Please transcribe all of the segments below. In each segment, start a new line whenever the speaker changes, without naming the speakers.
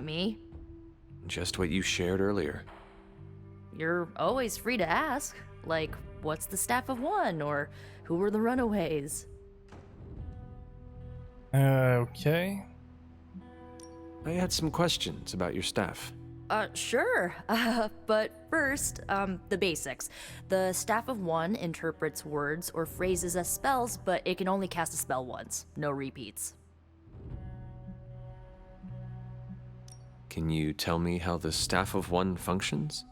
about me.
Just what you shared earlier.
You're always free to ask, like, what's the staff of one, or who were the runaways?
Okay.
I had some questions about your staff.
Sure. But first, the basics. The staff of one interprets words or phrases as spells, but it can only cast a spell once. No repeats.
Can you tell me how the Staff of One functions?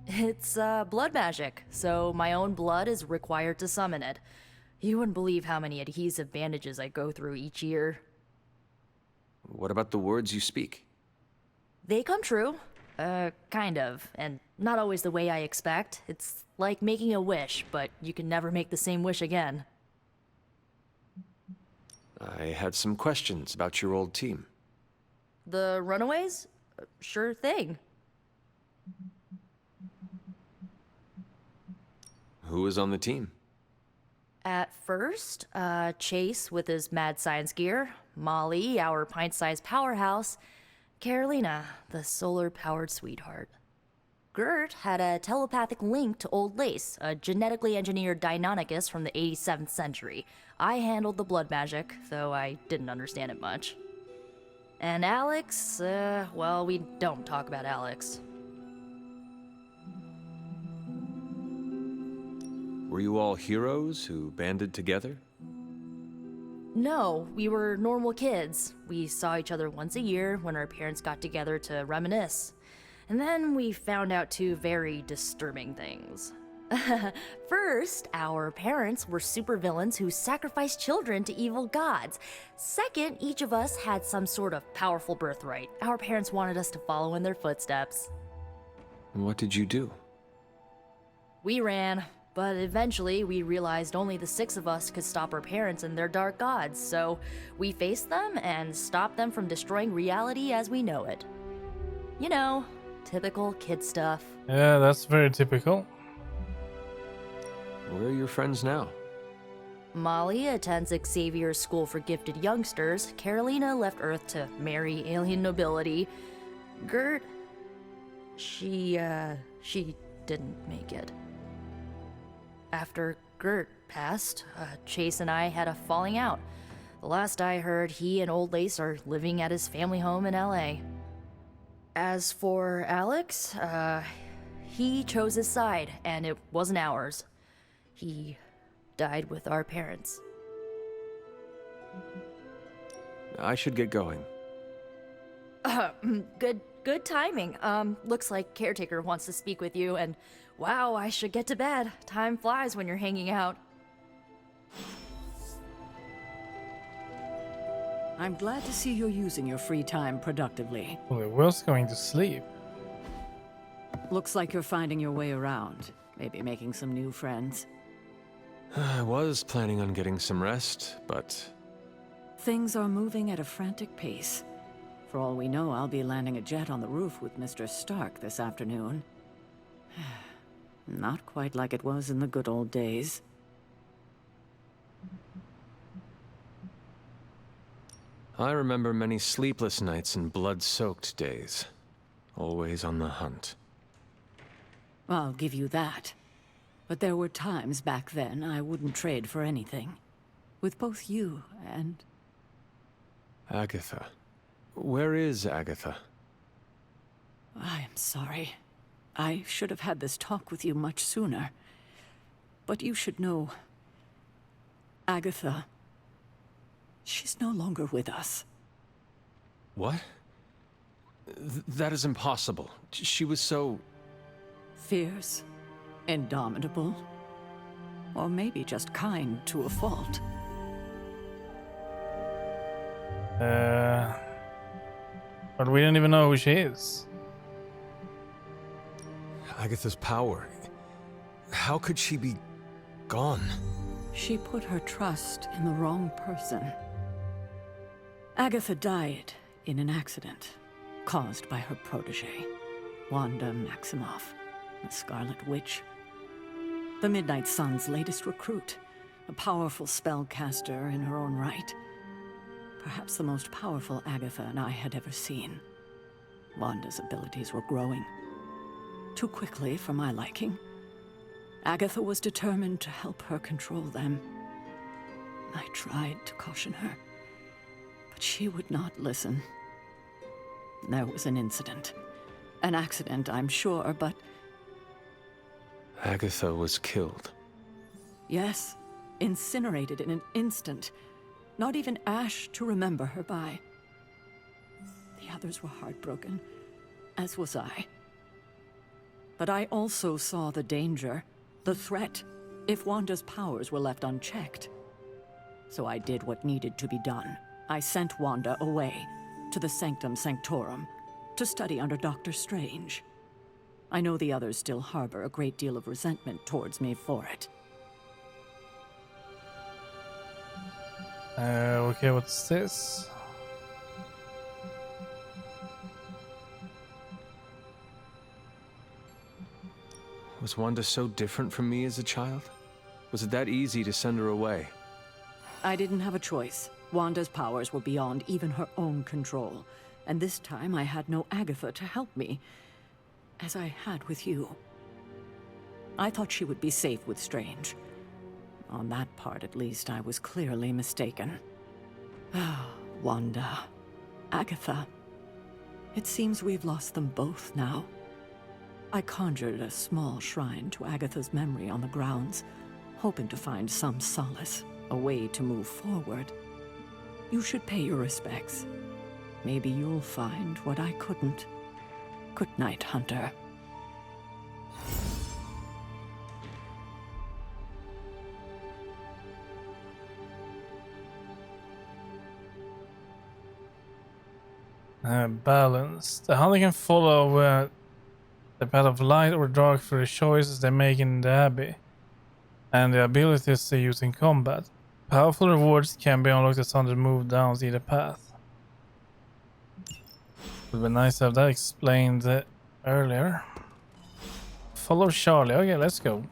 It's, blood magic, so my own blood is required to summon it. You wouldn't believe how many adhesive bandages I go through each year.
What about the words you speak?
They come true. Kind of. And not always the way I expect. It's like making a wish, but you can never make the same wish again.
I had some questions about your old team.
The runaways? Sure thing.
Who was on the team?
At first, Chase with his mad science gear, Molly, our pint-sized powerhouse, Carolina, the solar-powered sweetheart. Gert had a telepathic link to Old Lace, a genetically engineered Deinonychus from the 87th century. I handled the blood magic, though I didn't understand it much. And Alex, well, we don't talk about Alex.
Were you all heroes who banded together?
No, we were normal kids. We saw each other once a year when our parents got together to reminisce. And then we found out two very disturbing things. First, our parents were supervillains who sacrificed children to evil gods. Second, each of us had some sort of powerful birthright. Our parents wanted us to follow in their footsteps.
What did you do?
We ran, but eventually we realized only the six of us could stop our parents and their dark gods, so we faced them and stopped them from destroying reality as we know it. You know, typical kid stuff.
Yeah, that's very typical.
Where are your friends now?
Molly attends Xavier's School for Gifted Youngsters. Carolina left Earth to marry alien nobility. Gert, she didn't make it. After Gert passed, Chase and I had a falling out. The last I heard, he and Old Lace are living at his family home in LA. As for Alex, he chose his side, and it wasn't ours. He died with our parents.
I should get going.
Good timing. Looks like Caretaker wants to speak with you, and wow, I should get to bed. Time flies when you're hanging out.
I'm glad to see you're using your free time productively.
Well, it was going to sleep.
Looks like you're finding your way around. Maybe making some new friends.
I was planning on getting some rest, but...
Things are moving at a frantic pace. For all we know, I'll be landing a jet on the roof with Mr. Stark this afternoon. Not quite like it was in the good old days.
I remember many sleepless nights and blood-soaked days. Always on the hunt.
I'll give you that. But there were times back then I wouldn't trade for anything. With both you and...
Agatha. Where is Agatha?
I am sorry. I should have had this talk with you much sooner. But you should know... Agatha... She's no longer with us.
What? That is impossible. She was so...
Fierce, indomitable, or maybe just kind to a fault.
But we don't even know who she is.
Agatha's power. How could she be gone?
She put her trust in the wrong person. Agatha died in an accident caused by her protege, Wanda Maximoff, the Scarlet Witch. The Midnight Sun's latest recruit, a powerful spellcaster in her own right. Perhaps the most powerful Agatha and I had ever seen. Wanda's abilities were growing. Too quickly for my liking. Agatha was determined to help her control them. I tried to caution her, but she would not listen. There was an incident. An accident, I'm sure, but
Agatha was killed.
yes, incinerated in an instant. Not even ash to remember her by. The others were heartbroken, as was I. But I also saw the danger, the threat, if Wanda's powers were left unchecked. So I did what needed to be done. I sent Wanda away, to the Sanctum Sanctorum, to study under Doctor Strange. I know the others still harbor a great deal of resentment towards me for it.
Okay, what's this?
Was Wanda so different from me as a child? Was it that easy to send her away?
I didn't have a choice. Wanda's powers were beyond even her own control. And this time I had no Agatha to help me, as I had with you. I thought she would be safe with Strange. On that part, at least, I was clearly mistaken. Ah, Wanda. Agatha. It seems we've lost them both now. I conjured a small shrine to Agatha's memory on the grounds, hoping to find some solace, a way to move forward. You should pay your respects. Maybe you'll find what I couldn't. Good night, Hunter.
Balance. The hunter can follow the path of light or dark through the choices they make in the abbey, and the abilities they use in combat. Powerful rewards can be unlocked as hunters move down either path. It would be nice to have that explained earlier. Follow Charlie. Okay, let's go.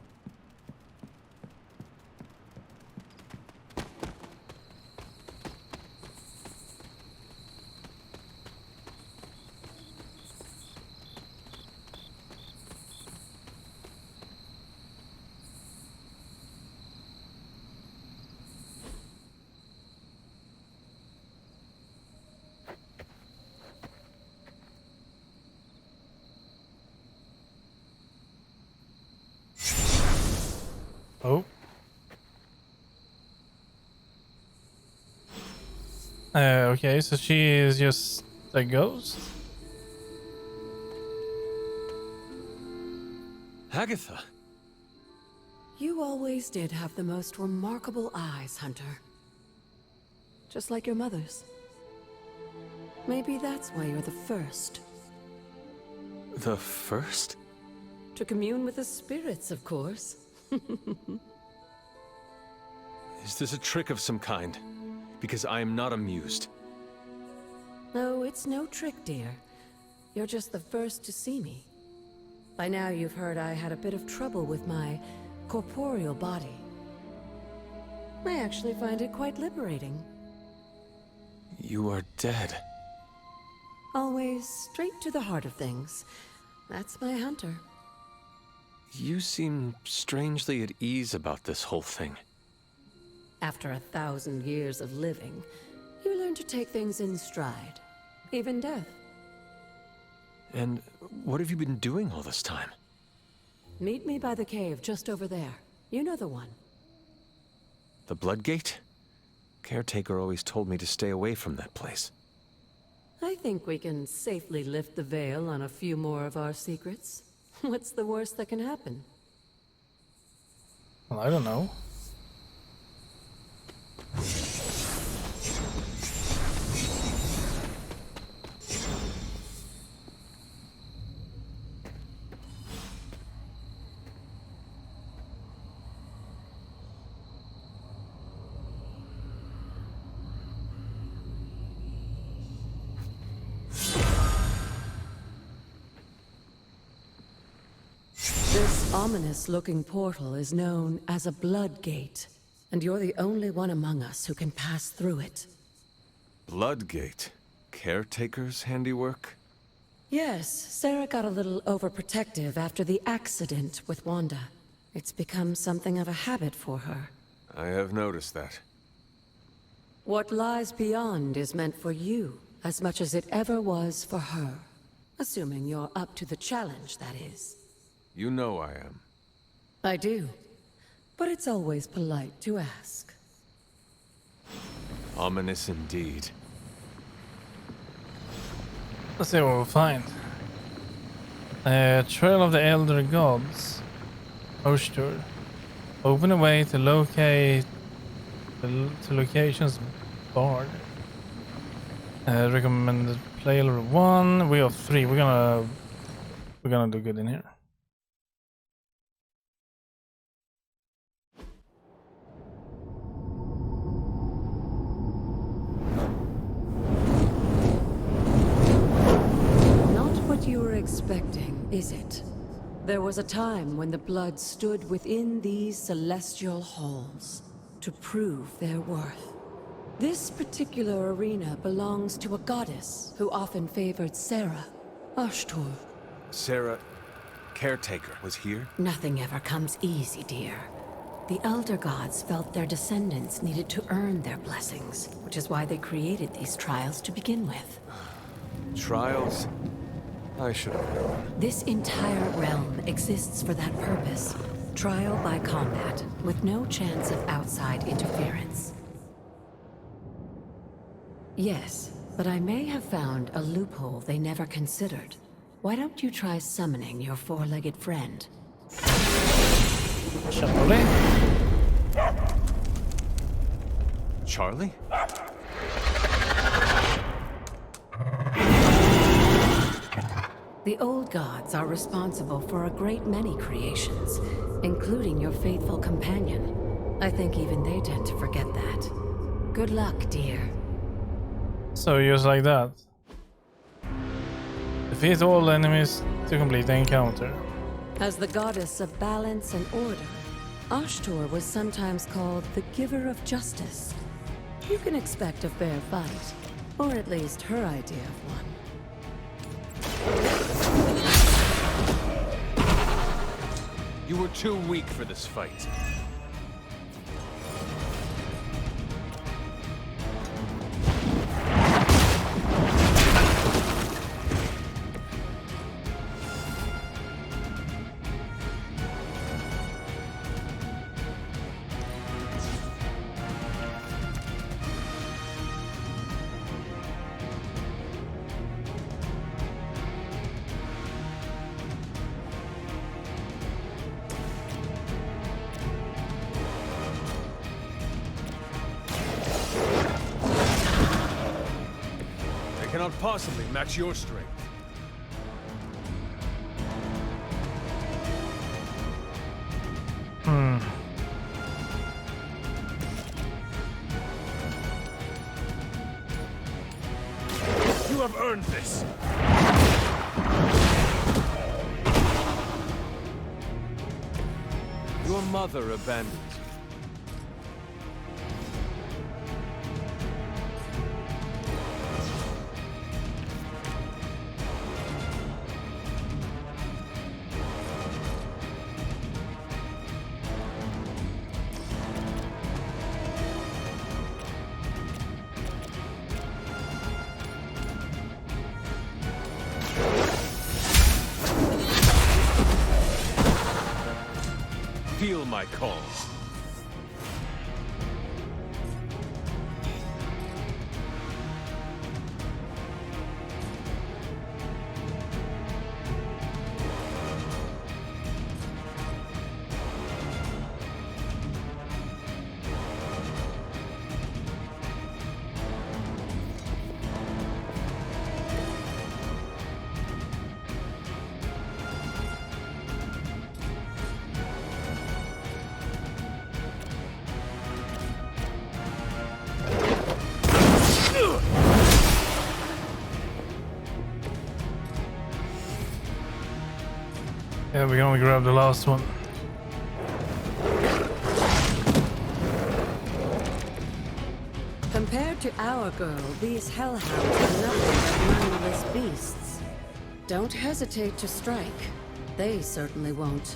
Oh. Okay, so she is just a ghost?
Agatha!
You always did have the most remarkable eyes, Hunter. Just like your mother's. Maybe that's why you're the first.
The first?
To commune with the spirits, of course.
Is this a trick of some kind? Because I am not amused.
No, it's no trick, dear. You're just the first to see me. By now you've heard I had a bit of trouble with my corporeal body. I actually find it quite liberating.
You are dead.
Always straight to the heart of things. That's my Hunter.
You seem strangely at ease about this whole thing.
After 1,000 years of living, you learn to take things in stride. Even death.
And what have you been doing all this time?
Meet me by the cave just over there. You know the one.
The Bloodgate? Caretaker always told me to stay away from that place.
I think we can safely lift the veil on a few more of our secrets. What's the worst that can happen?
Well, I don't know.
This ominous-looking portal is known as a blood gate, and you're the only one among us who can pass through it.
Bloodgate? Caretaker's handiwork?
Yes, Sarah got a little overprotective after the accident with Wanda. It's become something of a habit for her.
I have noticed that.
What lies beyond is meant for you, as much as it ever was for her. Assuming you're up to the challenge, that is.
You know I am.
I do. But it's always polite to ask.
Ominous indeed.
Let's see what we'll find. Trail of the Elder Gods. Poster. Open a way to locate to locations barred. Recommended player 1. We have 3. We're gonna do good in here.
Not what you were expecting, is it? There was a time when the blood stood within these celestial halls to prove their worth. This particular arena belongs to a goddess who often favored Sarah, Ashtur.
Sarah, caretaker, was here?
Nothing ever comes easy, dear. The Elder Gods felt their descendants needed to earn their blessings, which is why they created these trials to begin with.
Trials? I should have known.
This entire realm exists for that purpose. Trial by combat, with no chance of outside interference. Yes, but I may have found a loophole they never considered. Why don't you try summoning your four-legged friend?
Charlie?
Charlie?
The old gods are responsible for a great many creations, including your faithful companion. I think even they tend to forget that. Good luck, dear.
So just like that. Defeat all enemies to complete the encounter.
As the goddess of balance and order, Ashtur was sometimes called the giver of justice. You can expect a fair fight, or at least her idea of one.
You were too weak for this fight. Cannot possibly match your strength. You have earned this. Your mother abandoned you. Feel my call.
Yeah, we can only grab the last one.
Compared to our girl, these hellhounds are nothing but mindless beasts. Don't hesitate to strike. They certainly won't.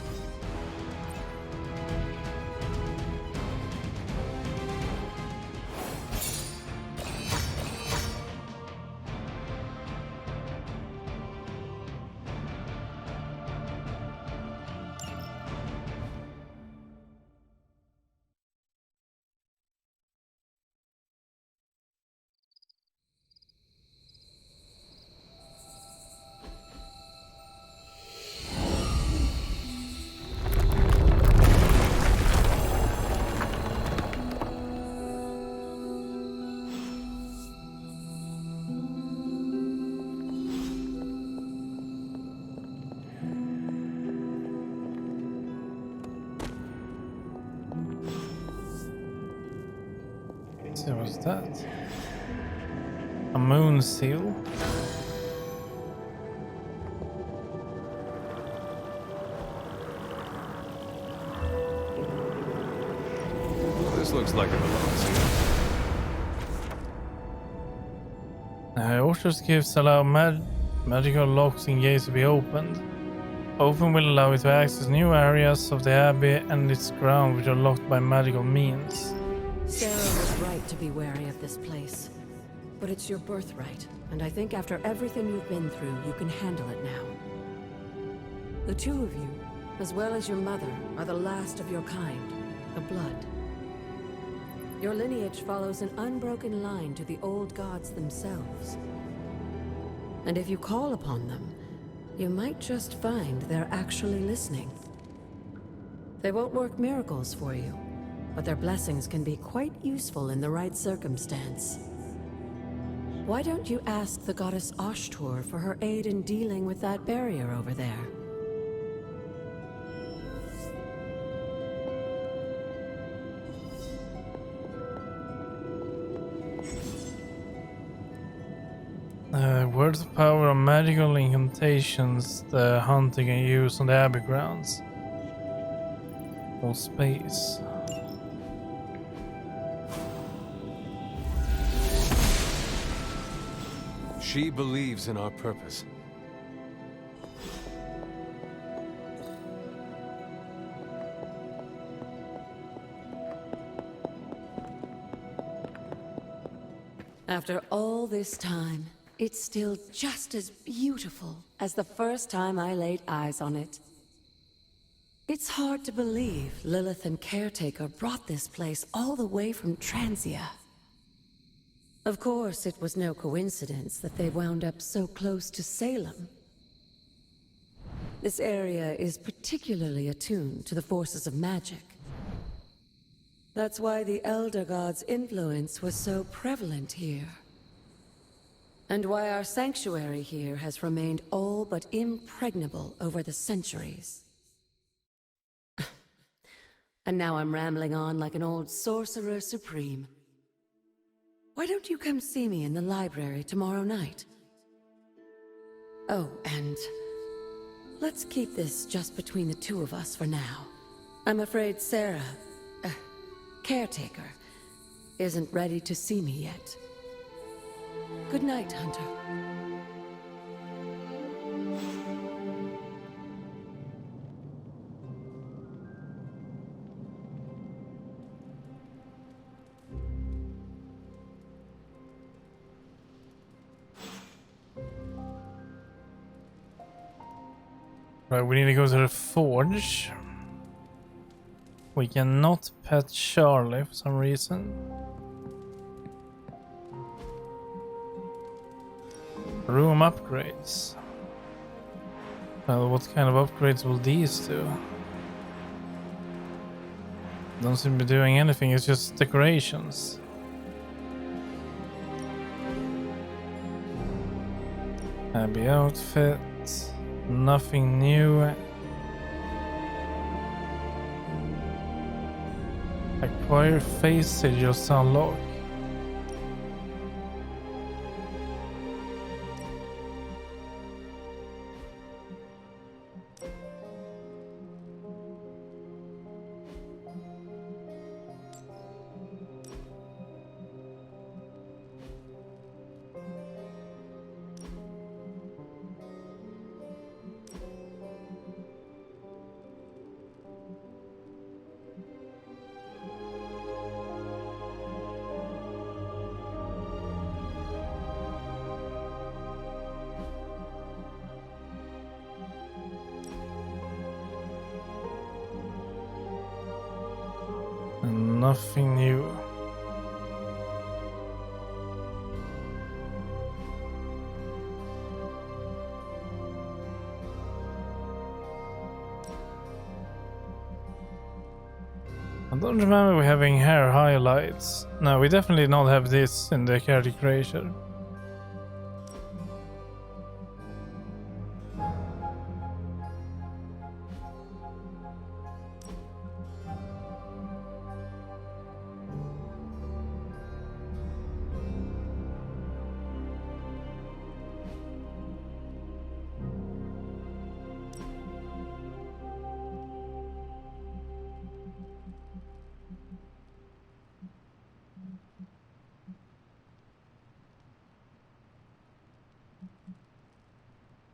So what's that? A moon seal.
This looks like it belongs here.
Orchard's gifts allow magical locks and gates to be opened. Open will allow you to access new areas of the Abbey and its ground which are locked by magical means.
Sarah was right to be wary of this place. But it's your birthright, and I think after everything you've been through, you can handle it now. The two of you, as well as your mother, are the last of your kind, the Blood. Your lineage follows an unbroken line to the old gods themselves. And if you call upon them, you might just find they're actually listening. They won't work miracles for you, but their blessings can be quite useful in the right circumstance. Why don't you ask the goddess Ashtur for her aid in dealing with that barrier over there?
Words of power are magical incantations the hunter can use on the Abbey grounds. Or space.
She believes in our purpose.
After all this time, it's still just as beautiful as the first time I laid eyes on it. It's hard to believe Lilith and Caretaker brought this place all the way from Transia. Of course, it was no coincidence that they wound up so close to Salem. This area is particularly attuned to the forces of magic. That's why the Elder God's influence was so prevalent here. And why our sanctuary here has remained all but impregnable over the centuries. And now I'm rambling on like an old sorcerer supreme. Why don't you come see me in the library tomorrow night? Oh, and let's keep this just between the two of us for now. I'm afraid Sarah, Caretaker, isn't ready to see me yet. Good night, Hunter.
Right, we need to go to the forge. We cannot pet Charlie for some reason. Room upgrades. Well, what kind of upgrades will these do? Don't seem to be doing anything, it's just decorations. Happy outfit. Nothing new. Acquire face sigils to unlock. nothing new. I don't remember we having hair highlights. No, we definitely not have this in the character creation.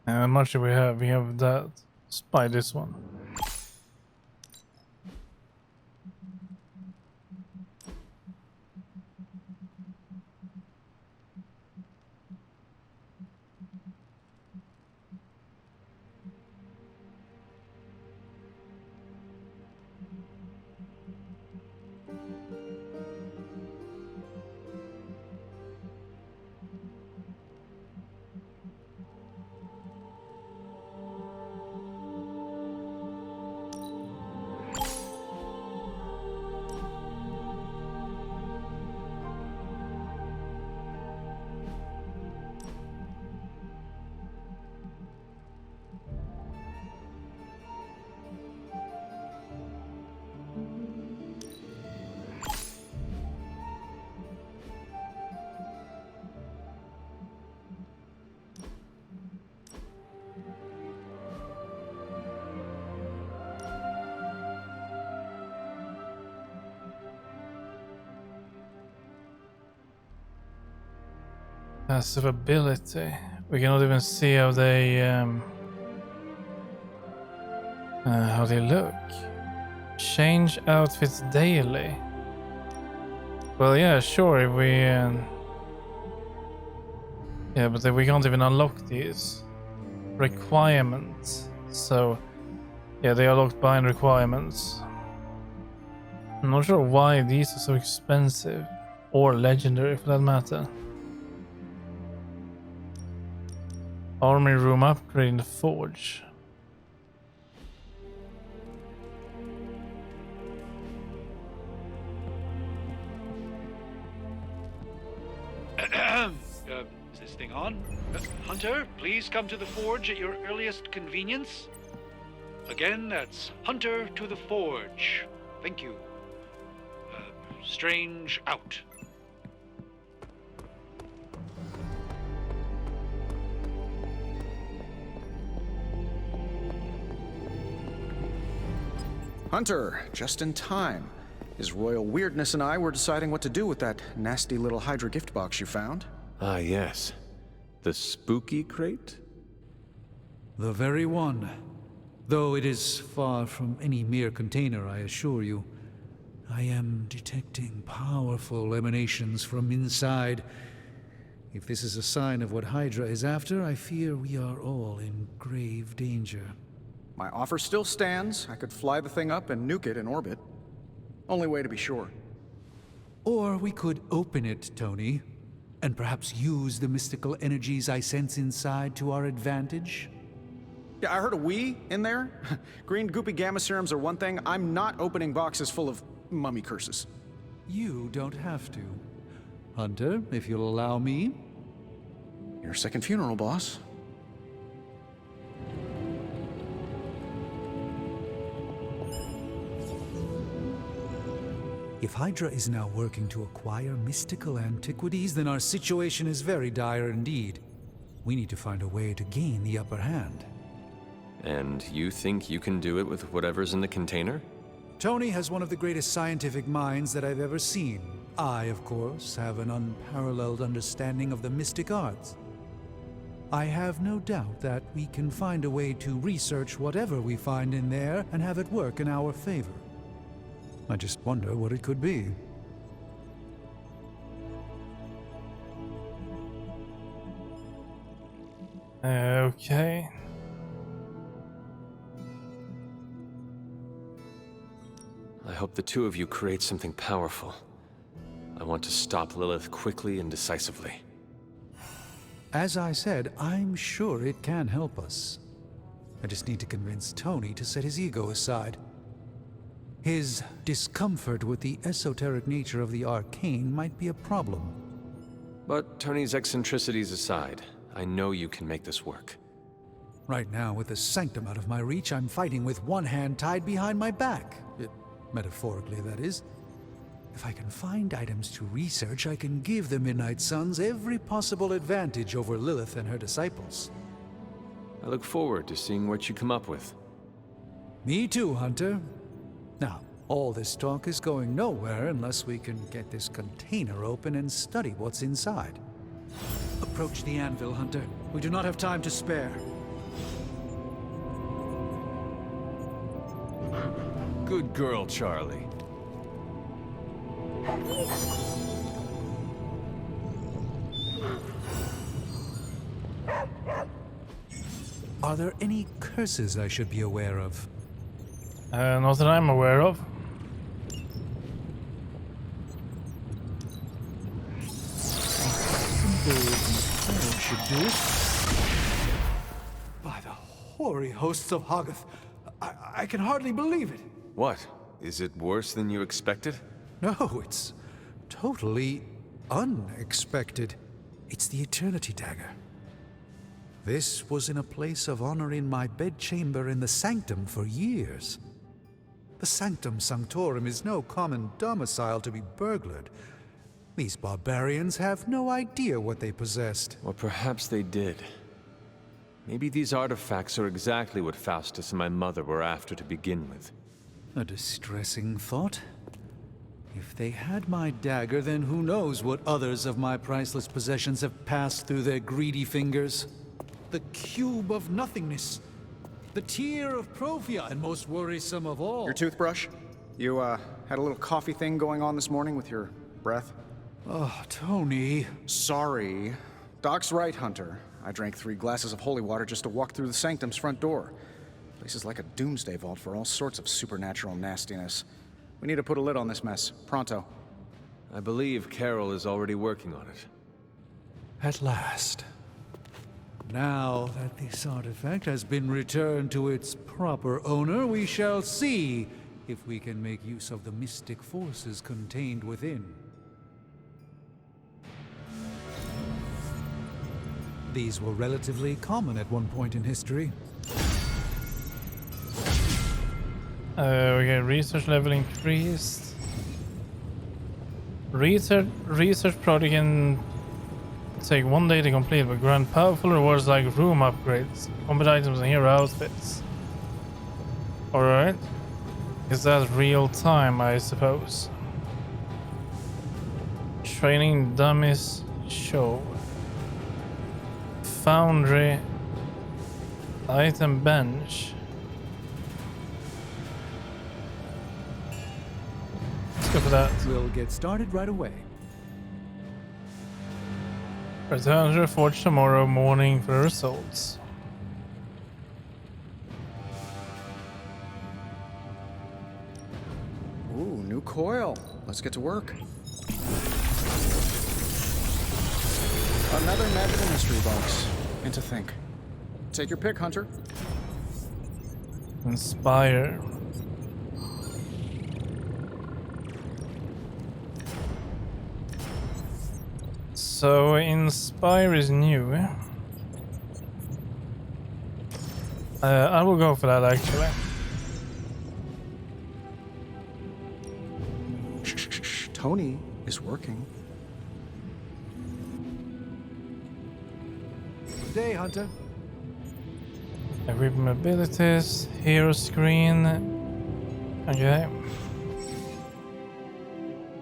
How much do we have? We have that. Let's buy this one. Passive ability. We cannot even see how they look. Change outfits daily. Well, yeah, sure. If we yeah, but then we can't even unlock these requirements. So yeah, they are locked behind requirements. I'm not sure why these are so expensive or legendary for that matter. Armory room upgrade in the forge.
Is this thing on? Hunter, please come to the forge at your earliest convenience. Again, that's Hunter to the forge. Thank you. Strange out.
Hunter, just in time. His royal weirdness and I were deciding what to do with that nasty little Hydra gift box you found.
Ah, yes. The spooky crate?
The very one. Though it is far from any mere container, I assure you. I am detecting powerful emanations from inside. If this is a sign of what Hydra is after, I fear we are all in grave danger.
My offer still stands. I could fly the thing up and nuke it in orbit. Only way to be sure.
Or we could open it, Tony, and perhaps use the mystical energies I sense inside to our advantage.
Yeah, I heard a "we" in there. Green goopy gamma serums are one thing. I'm not opening boxes full of mummy curses.
You don't have to. Hunter, if you'll allow me.
Your second funeral, boss.
If Hydra is now working to acquire mystical antiquities, then our situation is very dire indeed. We need to find a way to gain the upper hand.
And you think you can do it with whatever's in the container?
Tony has one of the greatest scientific minds that I've ever seen. I, of course, have an unparalleled understanding of the mystic arts. I have no doubt that we can find a way to research whatever we find in there and have it work in our favor. I just wonder what it could be.
Okay.
I hope the two of you create something powerful. I want to stop Lilith quickly and decisively.
As I said, I'm sure it can help us. I just need to convince Tony to set his ego aside. His discomfort with the esoteric nature of the arcane might be a problem.
But Tony's eccentricities aside, I know you can make this work.
Right now, with the sanctum out of my reach, I'm fighting with one hand tied behind my back. Metaphorically, that is. If I can find items to research, I can give the Midnight Suns every possible advantage over Lilith and her disciples.
I look forward to seeing what you come up with.
Me too, Hunter. Now, all this talk is going nowhere unless we can get this container open and study what's inside. Approach the anvil, Hunter. We do not have time to spare.
Good girl, Charlie.
Are there any curses I should be aware of?
Not that I'm aware of.
Should do it. By the hoary hosts of Hoggoth, I can hardly believe it.
What? Is it worse than you expected?
No, it's totally unexpected. It's the Eternity Dagger. This was in a place of honor in my bedchamber in the Sanctum for years. The Sanctum Sanctorum is no common domicile to be burglared. These barbarians have no idea what they possessed.
Or perhaps they did. Maybe these artifacts are exactly what Faustus and my mother were after to begin with.
A distressing thought. If they had my dagger, then who knows what others of my priceless possessions have passed through their greedy fingers. The cube of nothingness. The tear of Profia, and most worrisome of all.
Your toothbrush? You, had a little coffee thing going on this morning with your breath?
Oh, Tony.
Sorry. Doc's right, Hunter. I drank 3 glasses of holy water just to walk through the Sanctum's front door. Place is like a doomsday vault for all sorts of supernatural nastiness. We need to put a lid on this mess. Pronto.
I believe Carol is already working on it.
At last. Now that this artifact has been returned to its proper owner, we shall see if we can make use of the mystic forces contained within. These were relatively common at one point in history.
Okay, research level increased. Research project can take 1 day to complete, but grant powerful rewards like room upgrades, combat items, and hero outfits. Alright. Is that real time, I suppose? Training dummies show. Foundry. Item bench. Let's go for that.
We'll get started right away.
Return to the forge tomorrow morning for the results.
Ooh, new coil. Let's get to work. Another magical mystery box. And to think. Take your pick, Hunter.
Inspire. So Inspire is new. I will go for that actually.
Shh. Tony is working.
Good day, Hunter.
Equipment abilities, hero screen. Okay.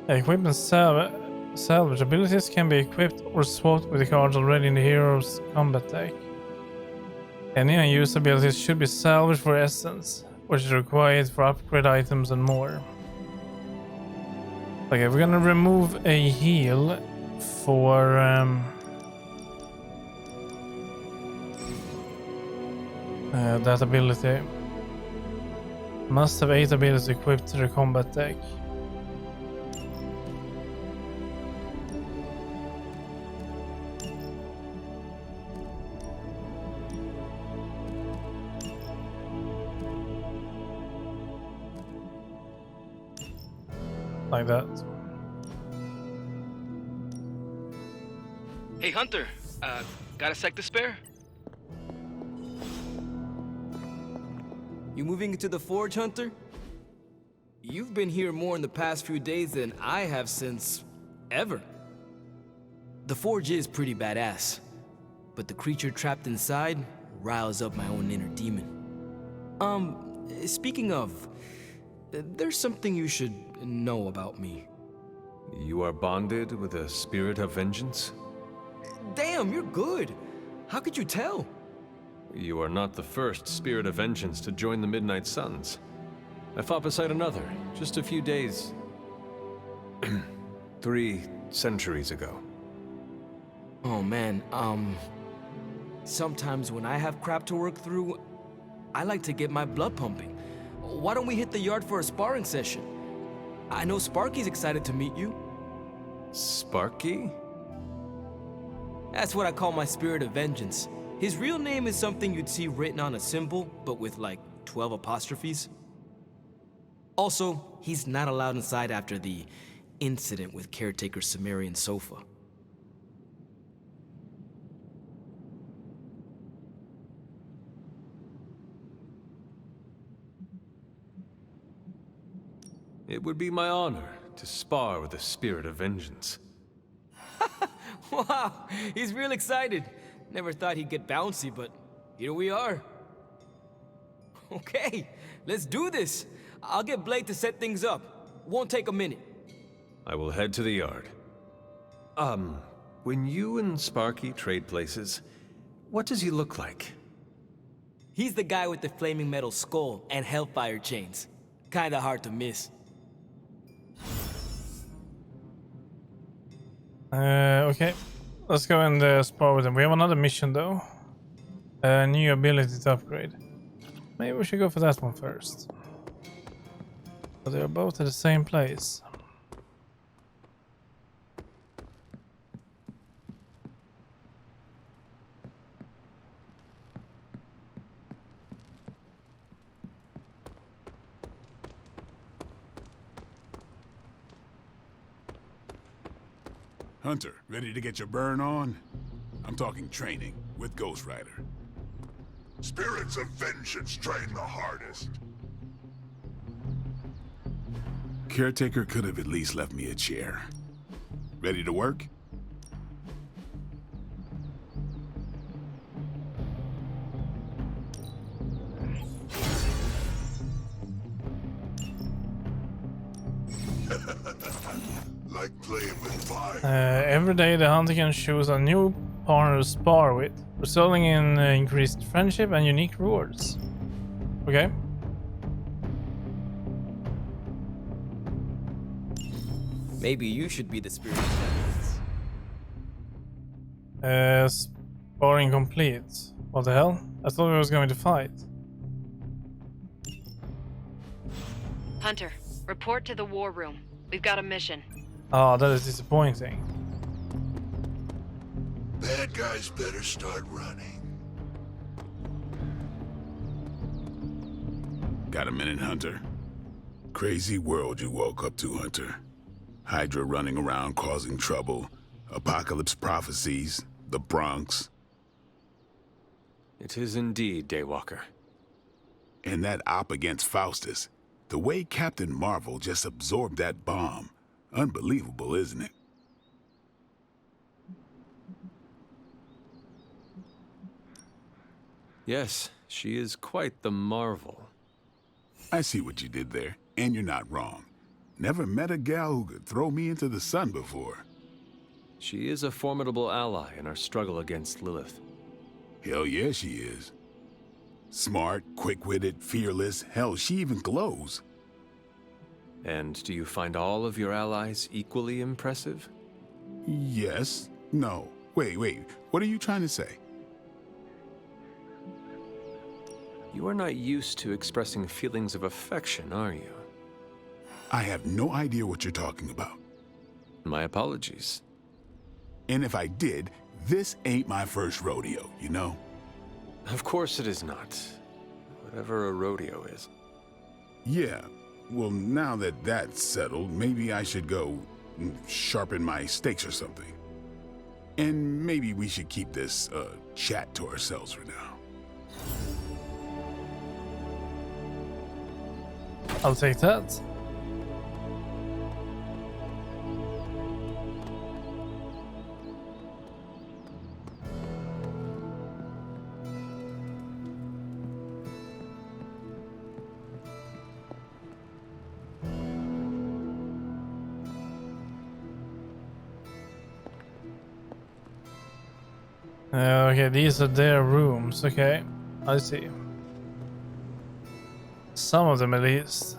Equipment salvage abilities can be equipped or swapped with the cards already in the hero's combat deck. Any unused abilities should be salvaged for essence, which is required for upgrade items and more. Okay, we're gonna remove a heal for that ability. Must have 8 abilities equipped to the combat deck. Like that.
Hey, Hunter. Got a sec to spare?
You moving into the forge, Hunter? You've been here more in the past few days than I have since ever. The forge is pretty badass, but the creature trapped inside riles up my own inner demon. Speaking of, there's something you should know about me.
You are bonded with a spirit of vengeance?
Damn, you're good. How could you tell?
You are not the first spirit of vengeance to join the Midnight Suns. I fought beside another, just a few days... 3 centuries ago.
Oh man, sometimes when I have crap to work through, I like to get my blood pumping. Why don't we hit the yard for a sparring session? I know Sparky's excited to meet you.
Sparky?
That's what I call my spirit of vengeance. His real name is something you'd see written on a symbol, but with like 12 apostrophes. Also, he's not allowed inside after the incident with caretaker Sumerian sofa.
It would be my honor to spar with a spirit of vengeance.
Wow, he's real excited. Never thought he'd get bouncy, but here we are. Okay, let's do this. I'll get Blade to set things up. Won't take a minute.
I will head to the yard. When you and Sparky trade places, what does he look like?
He's the guy with the flaming metal skull and hellfire chains. Kinda hard to miss.
Okay. Let's go and spar with them. We have another mission though. New ability to upgrade. Maybe we should go for that one first. But they are both at the same place.
Hunter, ready to get your burn on? I'm talking training with Ghost Rider.
Spirits of vengeance train the hardest.
Caretaker could have at least left me a chair. Ready to work?
Like playing with fire.
Every day the hunter can choose a new partner to spar with, resulting in increased friendship and unique rewards. Okay.
Maybe you should be the spirit of vengeance.
Sparring complete. What the hell? I thought we was going to fight.
Hunter, report to the war room. We've got a mission.
Oh, that is disappointing.
Bad guys better start running.
Got a minute, Hunter? Crazy world you woke up to, Hunter. Hydra running around causing trouble, apocalypse prophecies, the Bronx.
It is indeed, Daywalker.
And that op against Faustus. The way Captain Marvel just absorbed that bomb. Unbelievable, isn't it?
Yes, she is quite the marvel.
I see what you did there, and you're not wrong. Never met a gal who could throw me into the sun before.
She is a formidable ally in our struggle against Lilith.
Hell yeah, she is. Smart, quick-witted, fearless, hell, she even glows.
And do you find all of your allies equally impressive?
Yes. No. Wait. What are you trying to say?
You are not used to expressing feelings of affection, are you?
I have no idea what you're talking about.
My apologies.
And if I did, this ain't my first rodeo, you know?
Of course it is not. Whatever a rodeo is.
Yeah, well, now that that's settled, maybe I should go sharpen my stakes or something. And maybe we should keep this chat to ourselves for now.
I'll take that. Okay, these are their rooms. Okay, I see. Some of them at least.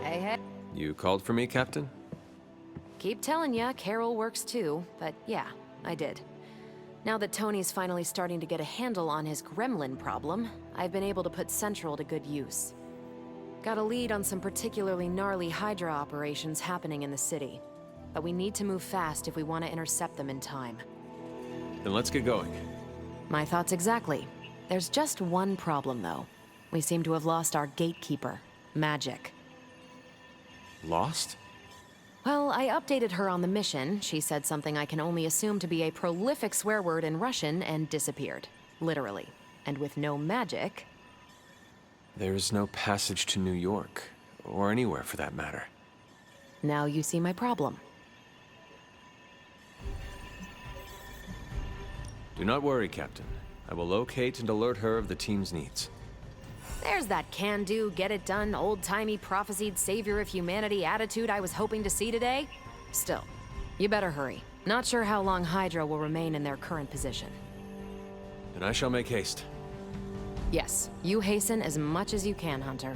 Hey, hey.
You called for me, Captain?
Keep telling ya, Carol works too, but yeah, I did. Now that Tony's finally starting to get a handle on his gremlin problem, I've been able to put Central to good use. Got a lead on some particularly gnarly Hydra operations happening in the city. But we need to move fast if we want to intercept them in time.
Then let's get going.
My thoughts exactly. There's just one problem, though. We seem to have lost our gatekeeper, Magic.
Lost?
Well, I updated her on the mission. She said something I can only assume to be a prolific swear word in Russian and disappeared. Literally. And with no magic...
There is no passage to New York, or anywhere for that matter.
Now you see my problem.
Do not worry, Captain. I will locate and alert her of the team's needs.
There's that can-do, get-it-done, old-timey prophesied savior of humanity attitude I was hoping to see today. Still, you better hurry. Not sure how long Hydra will remain in their current position.
Then I shall make haste.
Yes, you hasten as much as you can, Hunter.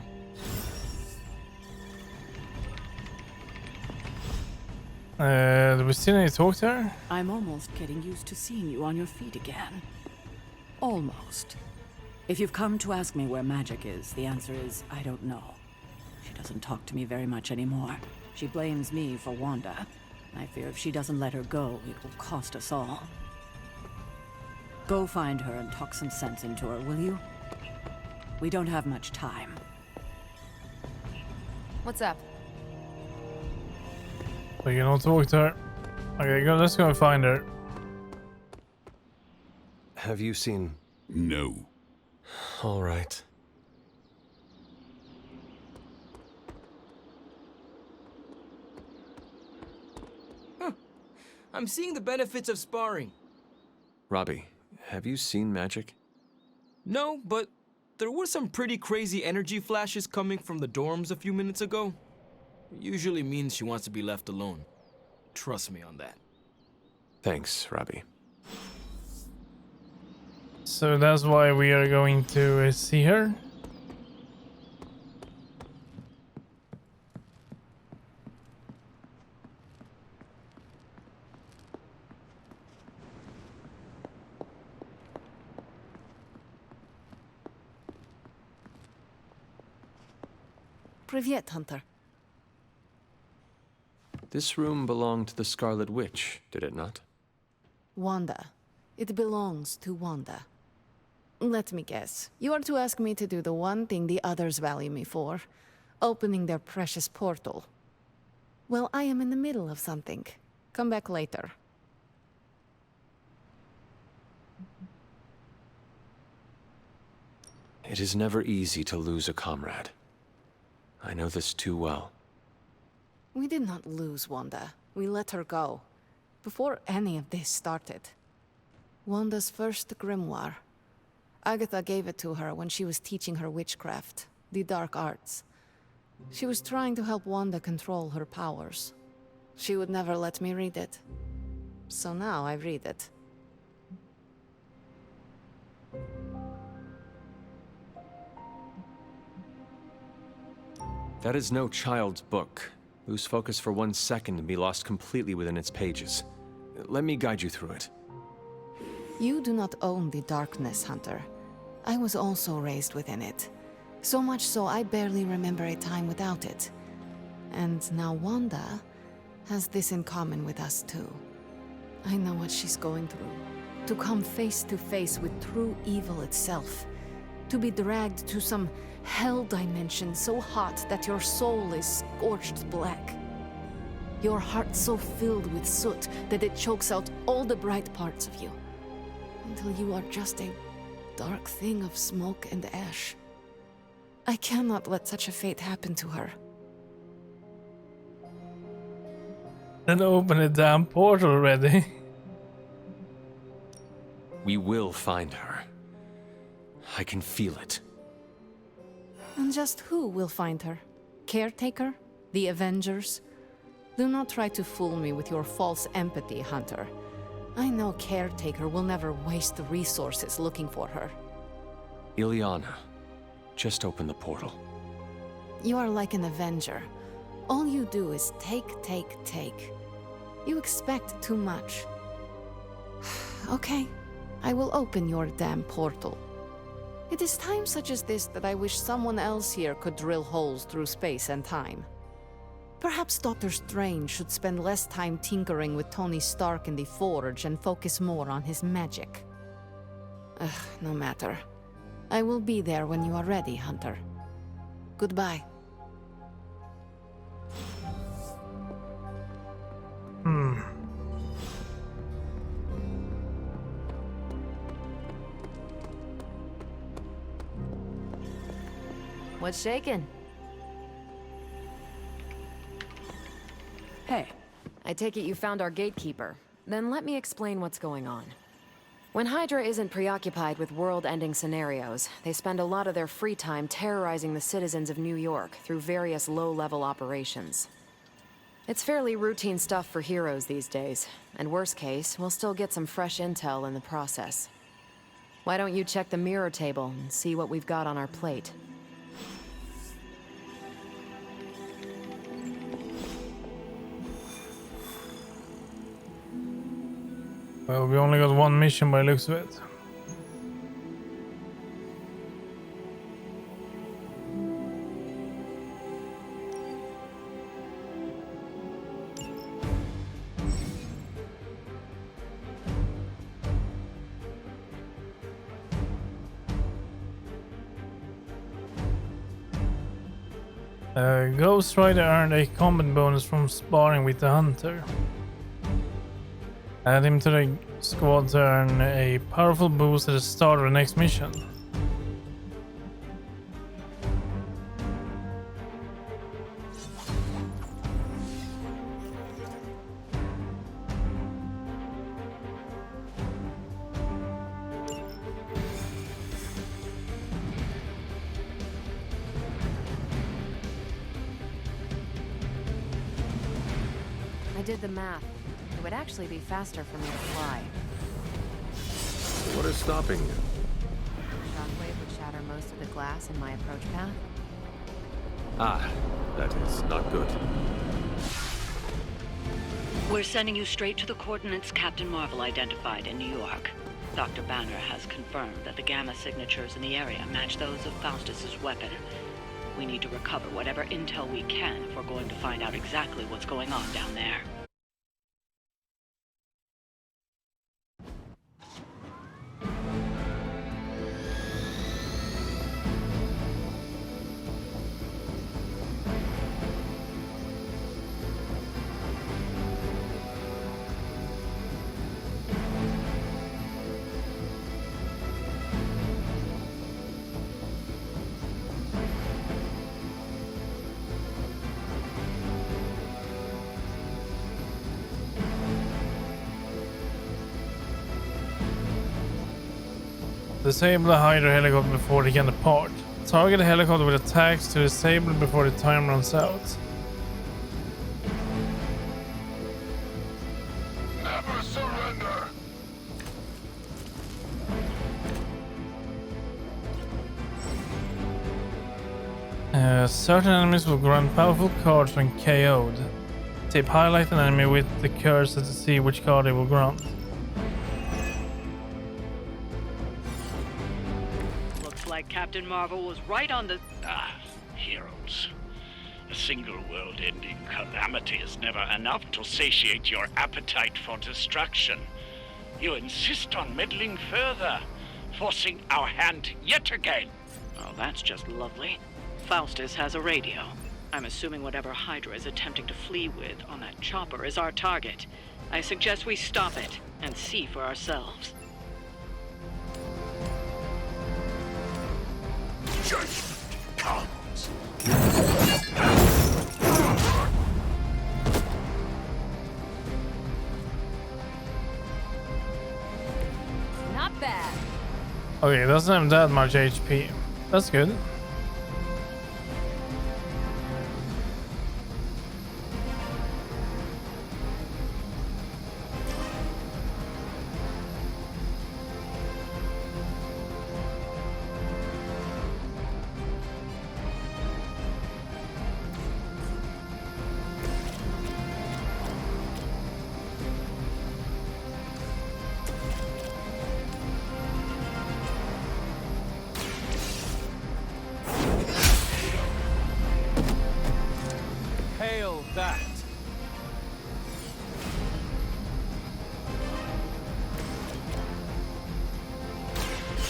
Do we still need to talk to her?
I'm almost getting used to seeing you on your feet again. Almost. If you've come to ask me where Magic is, the answer is, I don't know. She doesn't talk to me very much anymore. She blames me for Wanda. I fear if she doesn't let her go, it will cost us all. Go find her and talk some sense into her, will you? We don't have much time.
What's up?
We can all talk to her. Okay, go. Let's go and find her.
Have you seen...
No.
All right.
I'm seeing the benefits of sparring.
Robbie, have you seen Magic?
No, but there were some pretty crazy energy flashes coming from the dorms a few minutes ago. It usually means she wants to be left alone. Trust me on that.
Thanks, Robbie.
So that's why we are going to see her.
Привет, Hunter.
This room belonged to the Scarlet Witch, did it not?
Wanda. It belongs to Wanda. Let me guess. You are to ask me to do the one thing the others value me for. Opening their precious portal. Well, I am in the middle of something. Come back later.
It is never easy to lose a comrade. I know this too well.
We did not lose Wanda. We let her go. Before any of this started. Wanda's first grimoire. Agatha gave it to her when she was teaching her witchcraft, the dark arts. She was trying to help Wanda control her powers. She would never let me read it. So now I read it.
That is no child's book. Lose focus for 1 second and be lost completely within its pages. Let me guide you through it.
You do not own the darkness, Hunter. I was also raised within it. So much so I barely remember a time without it. And now Wanda has this in common with us too. I know what she's going through. To come face to face with true evil itself. To be dragged to some hell dimension so hot that your soul is scorched black. Your heart so filled with soot that it chokes out all the bright parts of you. Until you are just a dark thing of smoke and ash. I cannot let such a fate happen to her.
Then open a damn portal already.
We will find her. I can feel it.
And just who will find her? Caretaker? The Avengers? Do not try to fool me with your false empathy, Hunter. I know Caretaker will never waste the resources looking for her.
Ileana, just open the portal.
You are like an Avenger. All you do is take. You expect too much. Okay, I will open your damn portal. It is times such as this that I wish someone else here could drill holes through space and time. Perhaps Doctor Strange should spend less time tinkering with Tony Stark in the Forge and focus more on his magic. No matter. I will be there when you are ready, Hunter. Goodbye.
What's shaking?
Hey.
I take it you found our gatekeeper. Then let me explain what's going on. When Hydra isn't preoccupied with world-ending scenarios, they spend a lot of their free time terrorizing the citizens of New York through various low-level operations. It's fairly routine stuff for heroes these days, and worst case, we'll still get some fresh intel in the process. Why don't you check the mirror table and see what we've got on our plate?
Well, we only got one mission by the looks of it. Ghost Rider earned a combat bonus from sparring with the Hunter. Add him to the squad to earn a powerful boost at the start of the next mission.
I did the math. It would actually be faster for me to fly.
What is stopping you?
Shockwave would shatter most of the glass in my approach path.
Ah, that is not good.
We're sending you straight to the coordinates Captain Marvel identified in New York. Dr. Banner has confirmed that the gamma signatures in the area match those of Faustus's weapon. We need to recover whatever intel we can if we're going to find out exactly what's going on down there.
Disable the Hydra helicopter before they can depart. Target the helicopter with attacks to disable before the time runs out.
Never surrender!
Certain enemies will grant powerful cards when KO'd. Tip highlight an enemy with the cursor to see which card it will grant.
Looks like Captain Marvel was right on the...
Heroes. A single world-ending calamity is never enough to satiate your appetite for destruction. You insist on meddling further, forcing our hand yet again.
Oh, that's just lovely. Faustus has a radio. I'm assuming whatever Hydra is attempting to flee with on that chopper is our target. I suggest we stop it and see for ourselves.
Judgment comes.
Not bad.
Okay, it doesn't have that much HP. That's good.
Hail that!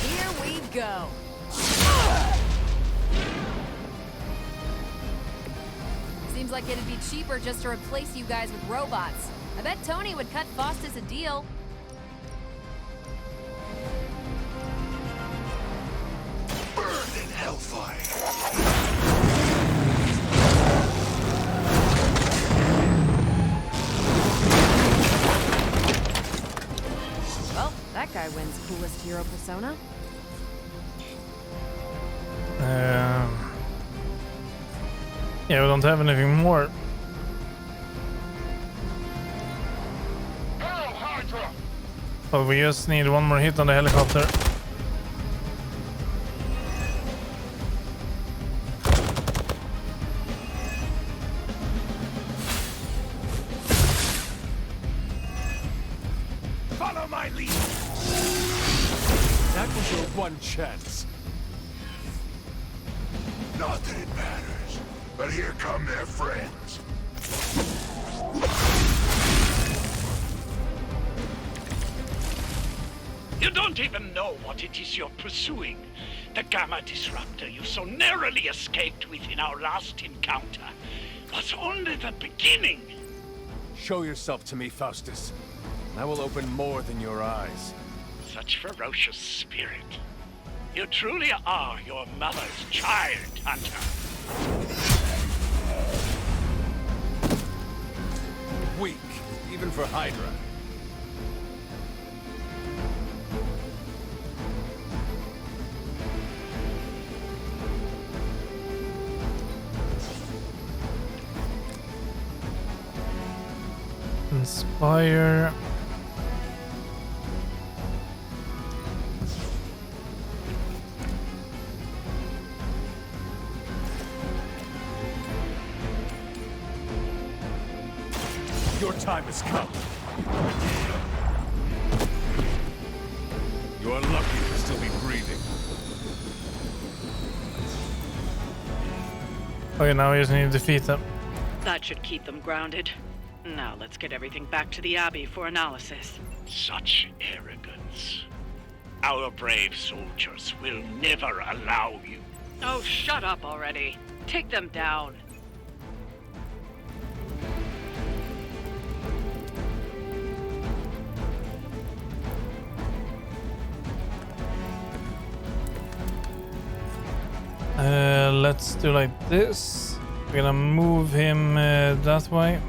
Here we go. Seems like it'd be cheaper just to replace you guys with robots. I bet Tony would cut Faustus a deal.
Burn in hellfire!
Well, that guy wins coolest hero persona.
Yeah, we don't have anything more.
Hail Hydra!
But we just need one more hit on the helicopter.
Follow my lead!
That was your one chance.
Nothing matters. But here come their friends.
You don't even know what it is you're pursuing. The Gamma Disruptor you so narrowly escaped with in our last encounter was only the beginning.
Show yourself to me, Faustus. I will open more than your eyes.
Such ferocious spirit. You truly are your mother's child, Hunter.
Weak, even for Hydra.
Inspire.
Your time has come. You are lucky to still be breathing.
Okay, now we just need to defeat them.
That should keep them grounded. Now let's get everything back to the Abbey for analysis.
Such arrogance. Our brave soldiers will never allow you.
Oh, shut up already. Take them down.
Let's do like this. We're gonna move him that way.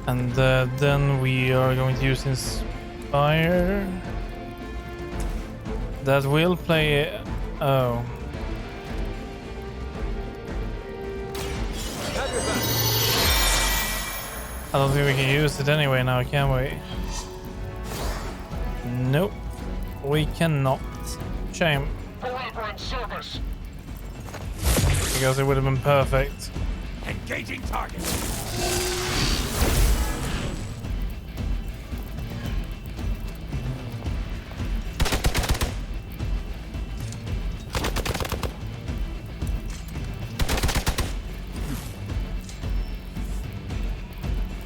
And then we are going to use Inspire. That will play... Oh. I don't think we can use it anyway now, can we? Nope. We cannot. Shame.
Service.
Because it would have been perfect.
Engaging target.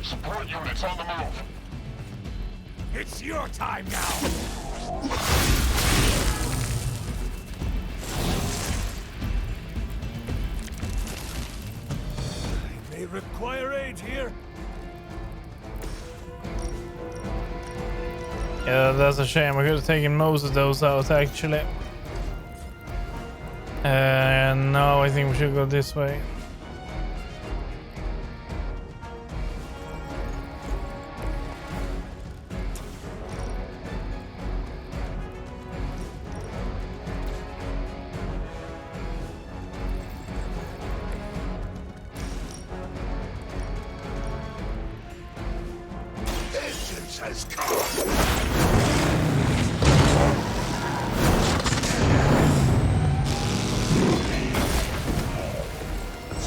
Support units on the move. It's your time now. May require aid here.
Yeah, that's a shame. We could have taken most of those out actually. No, I think we should go this way.
Vengeance has come.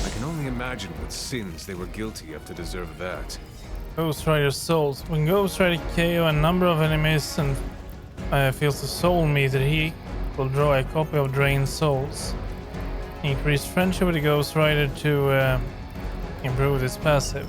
I can only imagine what sins they were guilty of to deserve that.
Ghost Rider Souls. When Ghost Rider KO a number of enemies and feels the soul meter, he will draw a copy of Drained Souls. Increase friendship with the Ghost Rider to improve this passive.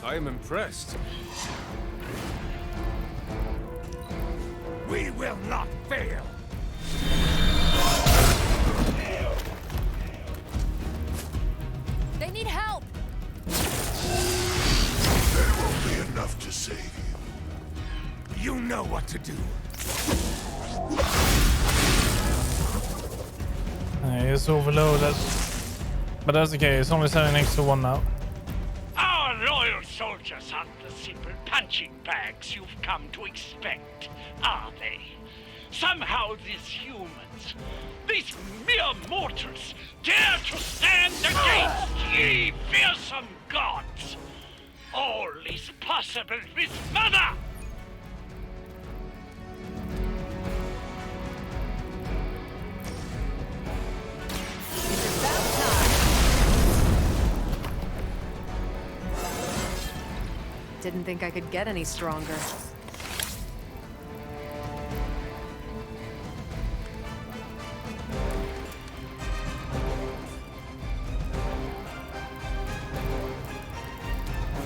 I am impressed.
We will not fail.
They need help!
There won't be enough to save you. You know what to do.
It's overloaded. But that's okay, it's only standing next to one now.
Our loyal soldiers aren't the simple punching bags you've come to expect, are they? Somehow these humans, these mere mortals, dare to stand against ye fearsome gods. All is possible with Mother!
Didn't think I could get any stronger.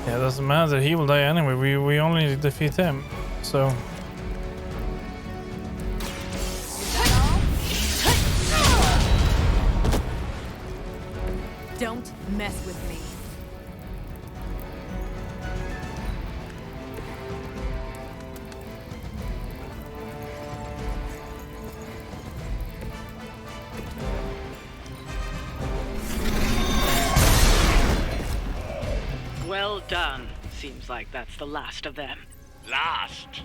Yeah, it doesn't matter, he will die anyway. We only defeat him, so.
Don't mess with me.
Well done. Seems like that's the last of them.
Last?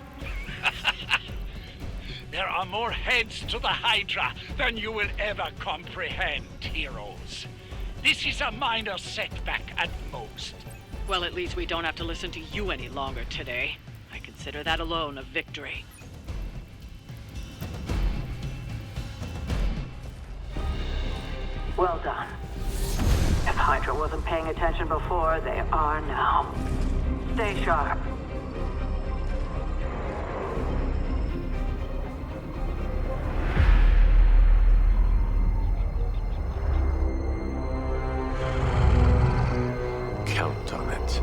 There are more heads to the Hydra than you will ever comprehend, heroes. This is a minor setback at most.
Well, at least we don't have to listen to you any longer today. I consider that alone a victory. Well done. If Hydra wasn't paying attention before, they are now. Stay sharp.
Count on it.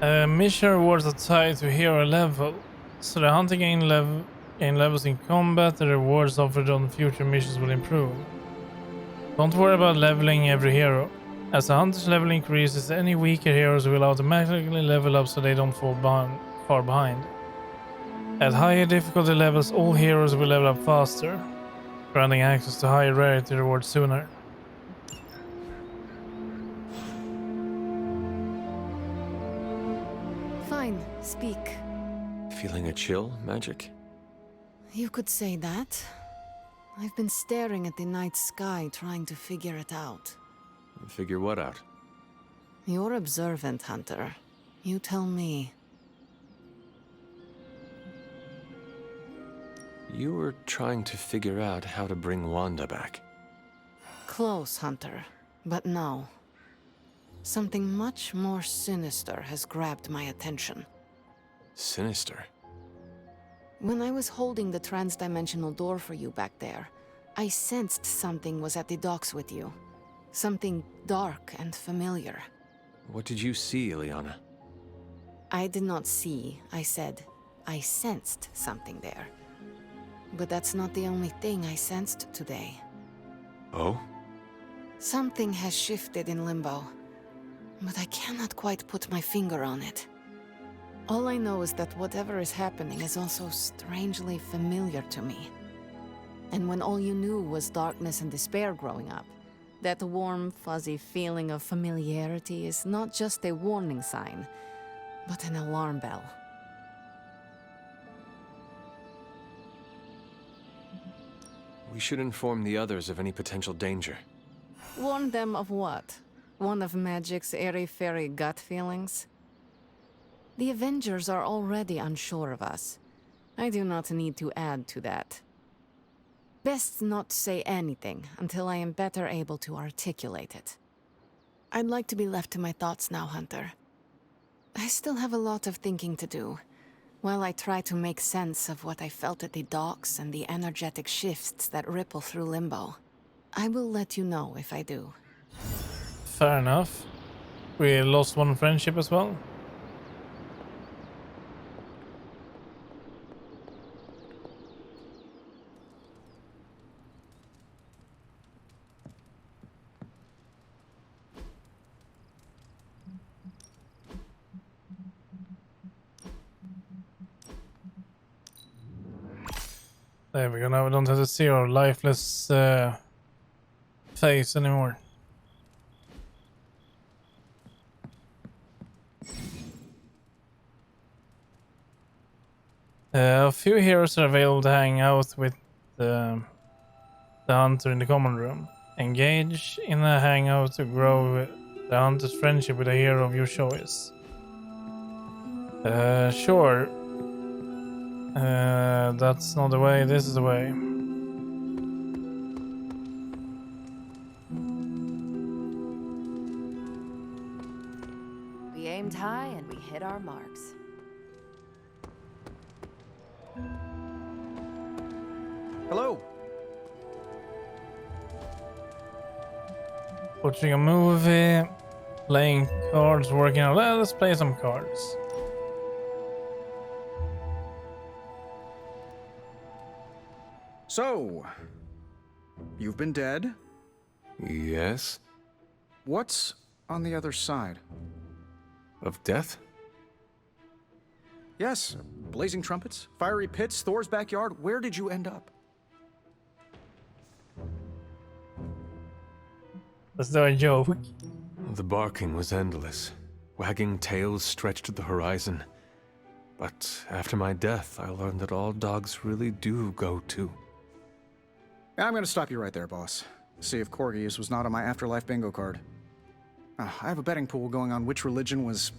Mission rewards are tied to hero level, so the hunter gain levels in combat. The rewards offered on future missions will improve. Don't worry about leveling every hero. As the hunter's level increases, any weaker heroes will automatically level up so they don't fall far behind. At higher difficulty levels, all heroes will level up faster, granting access to higher rarity rewards sooner.
Fine, speak.
Feeling a chill, Magic?
You could say that. I've been staring at the night sky trying to figure it out.
Figure what out?
You're observant, Hunter. You tell me.
You were trying to figure out how to bring Wanda back.
Close, Hunter. But no. Something much more sinister has grabbed my attention.
Sinister?
When I was holding the trans-dimensional door for you back there, I sensed something was at the docks with you. Something dark and familiar.
What did you see, Ileana?
I did not see, I said. I sensed something there. But that's not the only thing I sensed today.
Oh?
Something has shifted in Limbo, but I cannot quite put my finger on it. All I know is that whatever is happening is also strangely familiar to me. And when all you knew was darkness and despair growing up, that warm, fuzzy feeling of familiarity is not just a warning sign, but an alarm bell.
We should inform the others of any potential danger.
Warn them of what? One of Magic's airy-fairy gut feelings? The Avengers are already unsure of us. I do not need to add to that. Best not say anything until I am better able to articulate it. I'd like to be left to my thoughts now, Hunter. I still have a lot of thinking to do, while I try to make sense of what I felt at the docks and the energetic shifts that ripple through Limbo. I will let you know if I do.
Fair enough. We lost one friendship as well. There we go, now we don't have to see our lifeless face anymore. A few heroes are available to hang out with the hunter in the common room. Engage in a hangout to grow the hunter's friendship with a hero of your choice. Sure. That's not the way, this is the way.
We aimed high and we hit our marks.
Hello.
Watching a movie, playing cards, working out. Let's play some cards.
So, you've been dead?
Yes.
What's on the other side?
Of death?
Yes, blazing trumpets, fiery pits, Thor's backyard. Where did you end up?
That's not a joke.
The barking was endless. Wagging tails stretched to the horizon. But after my death, I learned that all dogs really do go too.
I'm gonna stop you right there, boss. See if Corgis was not on my afterlife bingo card. I have a betting pool going on which religion was,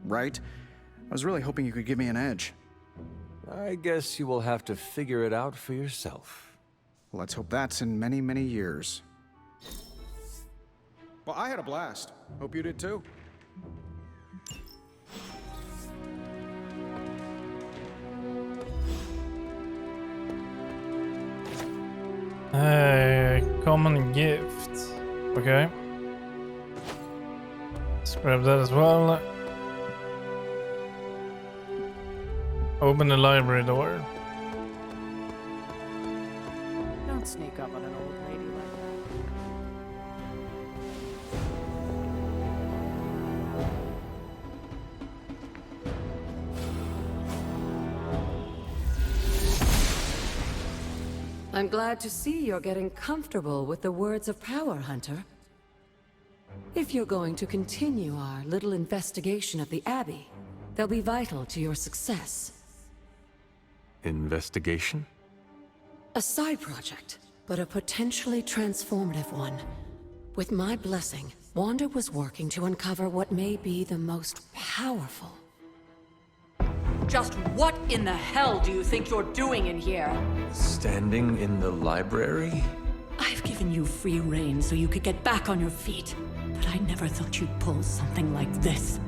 right. I was really hoping you could give me an edge.
I guess you will have to figure it out for yourself.
Let's hope that's in many, many years. Well, I had a blast. Hope you did too.
Common gift. Okay. Let's grab that as well. Open the library door.
Don't sneak up on an old lady like that.
I'm glad to see you're getting comfortable with the words of power, Hunter. If you're going to continue our little investigation of the Abbey, they'll be vital to your success.
Investigation?
A side project, but a potentially transformative one. With my blessing, Wanda was working to uncover what may be the most powerful.
Just what in the hell do you think you're doing in here?
Standing in the library?
I've given you free rein so you could get back on your feet. But I never thought you'd pull something like this.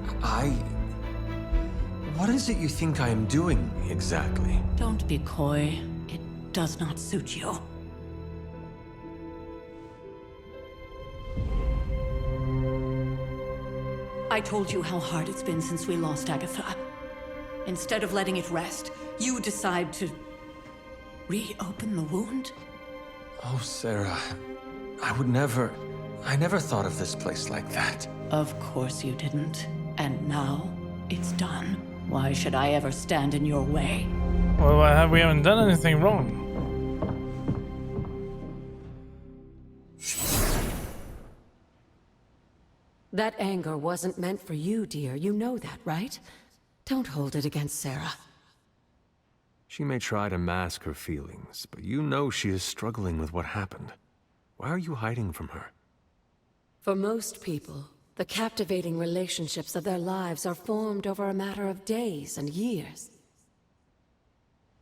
What is it you think I am doing, exactly?
Don't be coy. It does not suit you. I told you how hard it's been since we lost Agatha. Instead of letting it rest, you decide to reopen the wound?
Oh, Sarah, I never thought of this place like that.
Of course you didn't. And now, it's done. Why should I ever stand in your way?
Well, we haven't done anything wrong.
That anger wasn't meant for you, dear. You know that, right? Don't hold it against Sarah.
She may try to mask her feelings, but you know she is struggling with what happened. Why are you hiding from her?
For most people, the captivating relationships of their lives are formed over a matter of days and years.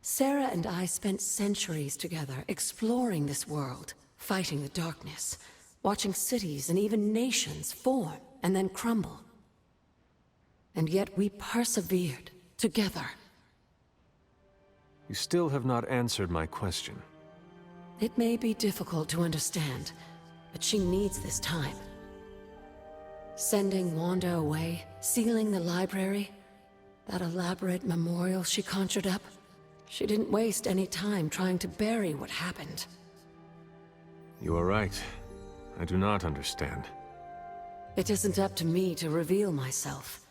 Sarah and I spent centuries together exploring this world, fighting the darkness, watching cities and even nations form and then crumble. And yet we persevered together.
You still have not answered my question.
It may be difficult to understand, but she needs this time. Sending Wanda away, sealing the library, that elaborate memorial she conjured up, she didn't waste any time trying to bury what happened.
You are right. I do not understand.
It isn't up to me to reveal myself.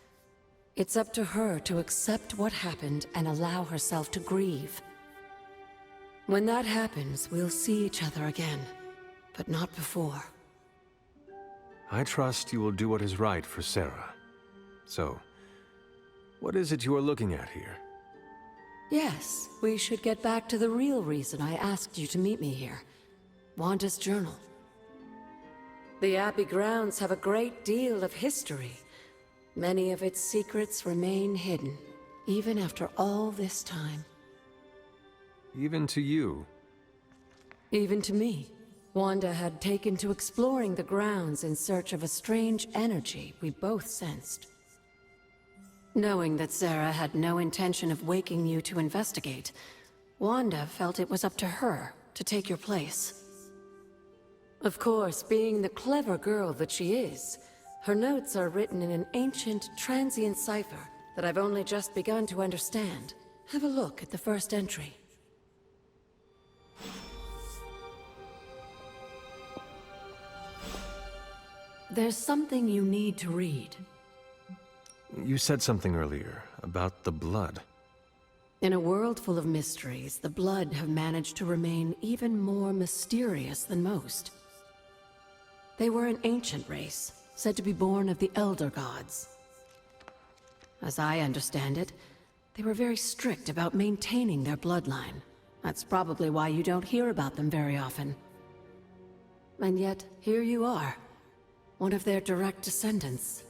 It's up to her to accept what happened and allow herself to grieve. When that happens, we'll see each other again, but not before.
I trust you will do what is right for Sarah. So, what is it you are looking at here?
Yes, we should get back to the real reason I asked you to meet me here. Wanda's journal. The Abbey grounds have a great deal of history. Many of its secrets remain hidden, even after all this time.
Even to you?
Even to me. Wanda had taken to exploring the grounds in search of a strange energy we both sensed. Knowing that Sarah had no intention of waking you to investigate, Wanda felt it was up to her to take your place. Of course, being the clever girl that she is, her notes are written in an ancient, transient cipher that I've only just begun to understand. Have a look at the first entry. There's something you need to read.
You said something earlier about the blood.
In a world full of mysteries, the blood have managed to remain even more mysterious than most. They were an ancient race, said to be born of the Elder Gods. As I understand it, they were very strict about maintaining their bloodline. That's probably why you don't hear about them very often. And yet, here you are, one of their direct descendants.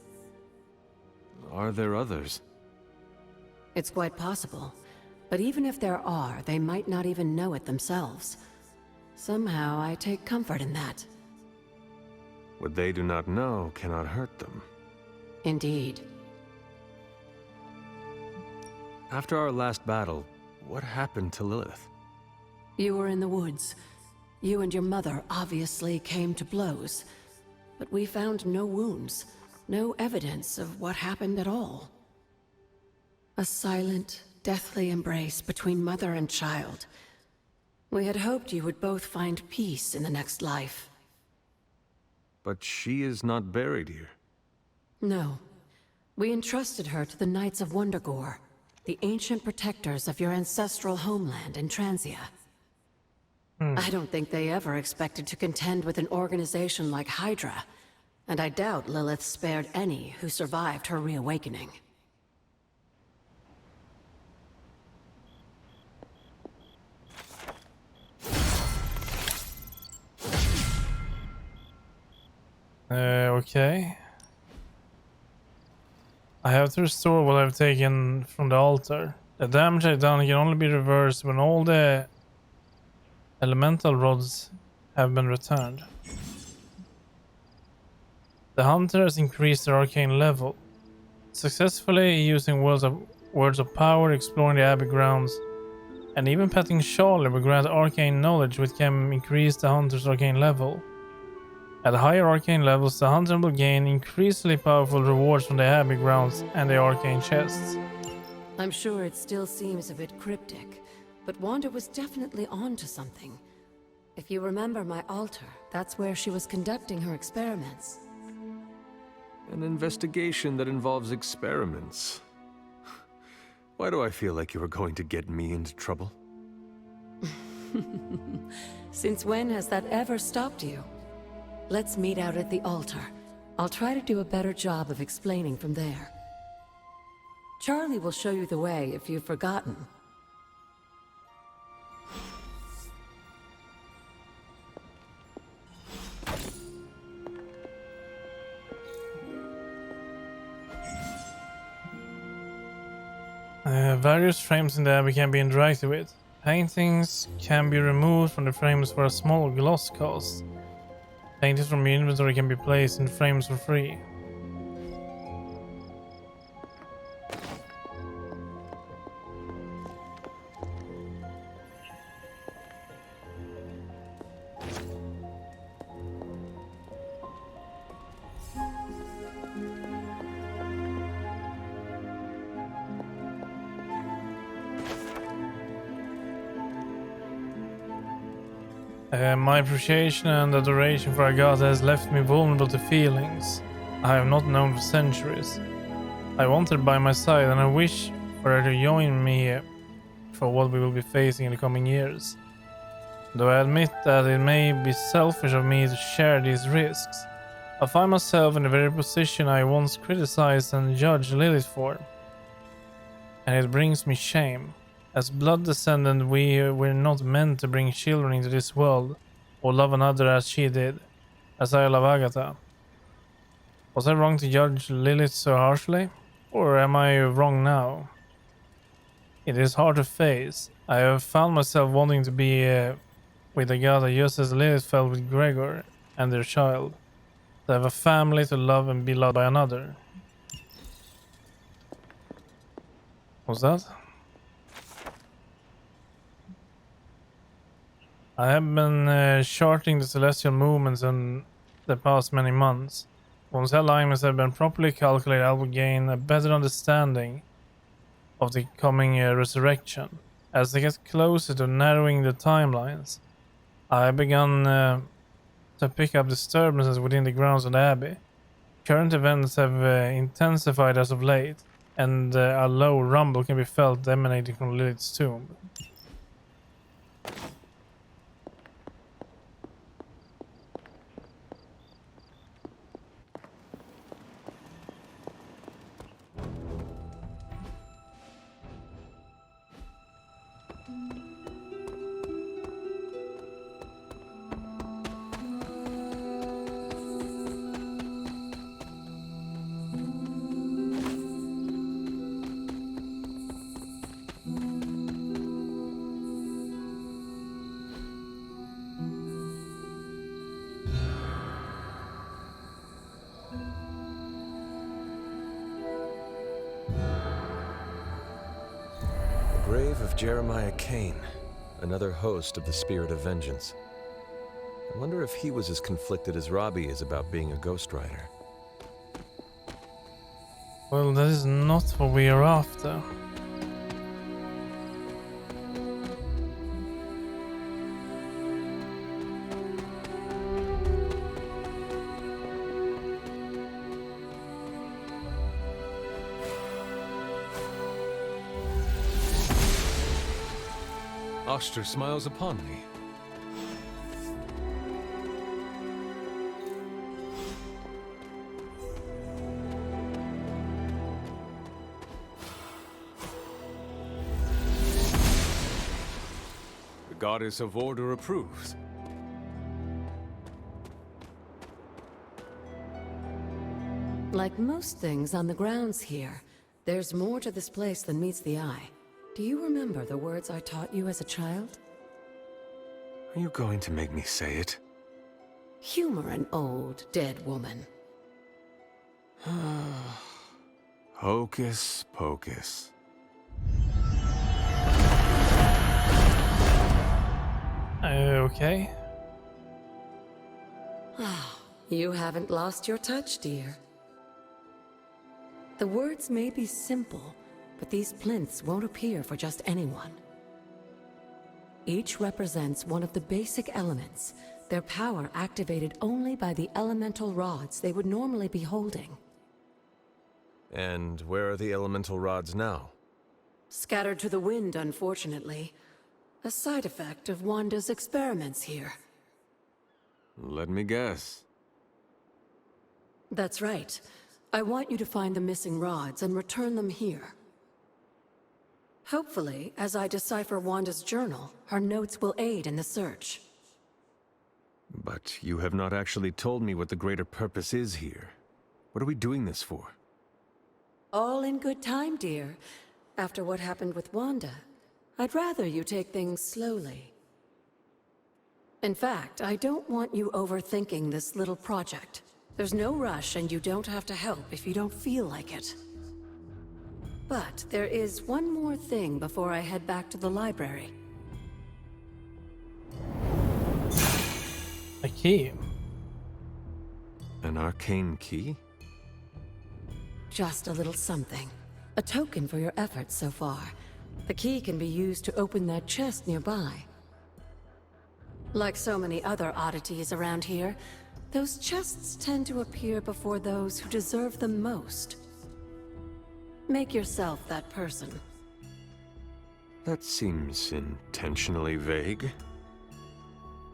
Are there others?
It's quite possible. But even if there are, they might not even know it themselves. Somehow, I take comfort in that.
What they do not know cannot hurt them.
Indeed.
After our last battle, what happened to Lilith?
You were in the woods. You and your mother obviously came to blows. But we found no wounds, no evidence of what happened at all. A silent, deathly embrace between mother and child. We had hoped you would both find peace in the next life.
But she is not buried here.
No. We entrusted her to the Knights of Wondergore, the ancient protectors of your ancestral homeland in Transia. I don't think they ever expected to contend with an organization like Hydra, and I doubt Lilith spared any who survived her reawakening.
Okay. I have to restore what I've taken from the altar. The damage I've done can only be reversed when all the elemental rods have been returned. The hunter has increased their arcane level, successfully using words of power, exploring the abbey grounds, and even petting Charlie will grant arcane knowledge which can increase the hunter's arcane level. At higher arcane levels, the hunter will gain increasingly powerful rewards from the abbey grounds and the arcane chests.
I'm sure it still seems a bit cryptic, but Wanda was definitely onto something. If you remember my altar, that's where she was conducting her experiments.
An investigation that involves experiments. Why do I feel like you are going to get me into trouble?
Since when has that ever stopped you? Let's meet out at the altar. I'll try to do a better job of explaining from there. Charlie will show you the way if you've forgotten.
Various frames in the abbey can be interacted with. Paintings can be removed from the frames for a small gloss cost. Paintings from your inventory can be placed in frames for free. My appreciation and adoration for Agatha has left me vulnerable to feelings I have not known for centuries. I want her by my side and I wish for her to join me for what we will be facing in the coming years. Though I admit that it may be selfish of me to share these risks, I find myself in the very position I once criticized and judged Lilith for. And it brings me shame. As blood descendant, we're not meant to bring children into this world or love another as she did, as I love Agatha. Was I wrong to judge Lilith so harshly? Or am I wrong now? It is hard to face. I have found myself wanting to be with Agatha just as Lilith felt with Gregor and their child. To have a family to love and be loved by another. What's that? I have been charting the celestial movements in the past many months. Once alignments have been properly calculated, I will gain a better understanding of the coming resurrection. As I get closer to narrowing the timelines, I have begun to pick up disturbances within the grounds of the Abbey. Current events have intensified as of late, and a low rumble can be felt emanating from Lilith's tomb.
Grave of Jeremiah Kane, another host of the Spirit of Vengeance. I wonder if he was as conflicted as Robbie is about being a Ghost Rider.
Well, that is not what we are after.
Oster smiles upon me. The goddess of order approves.
Like most things on the grounds here, there's more to this place than meets the eye. Do you remember the words I taught you as a child?
Are you going to make me say it?
Humor an old, dead woman.
Hocus pocus.
Okay.
You haven't lost your touch, dear. The words may be simple, but these plinths won't appear for just anyone. Each represents one of the basic elements, their power activated only by the elemental rods they would normally be holding.
And where are the elemental rods now?
Scattered to the wind, unfortunately. A side effect of Wanda's experiments here.
Let me guess.
That's right. I want you to find the missing rods and return them here. Hopefully, as I decipher Wanda's journal, her notes will aid in the search.
But you have not actually told me what the greater purpose is here. What are we doing this for?
All in good time, dear. After what happened with Wanda, I'd rather you take things slowly. In fact, I don't want you overthinking this little project. There's no rush, and you don't have to help if you don't feel like it. But there is one more thing before I head back to the library.
A key.
An arcane key?
Just a little something. A token for your efforts so far. The key can be used to open that chest nearby. Like so many other oddities around here, those chests tend to appear before those who deserve them most. Make yourself that person.
That seems intentionally vague.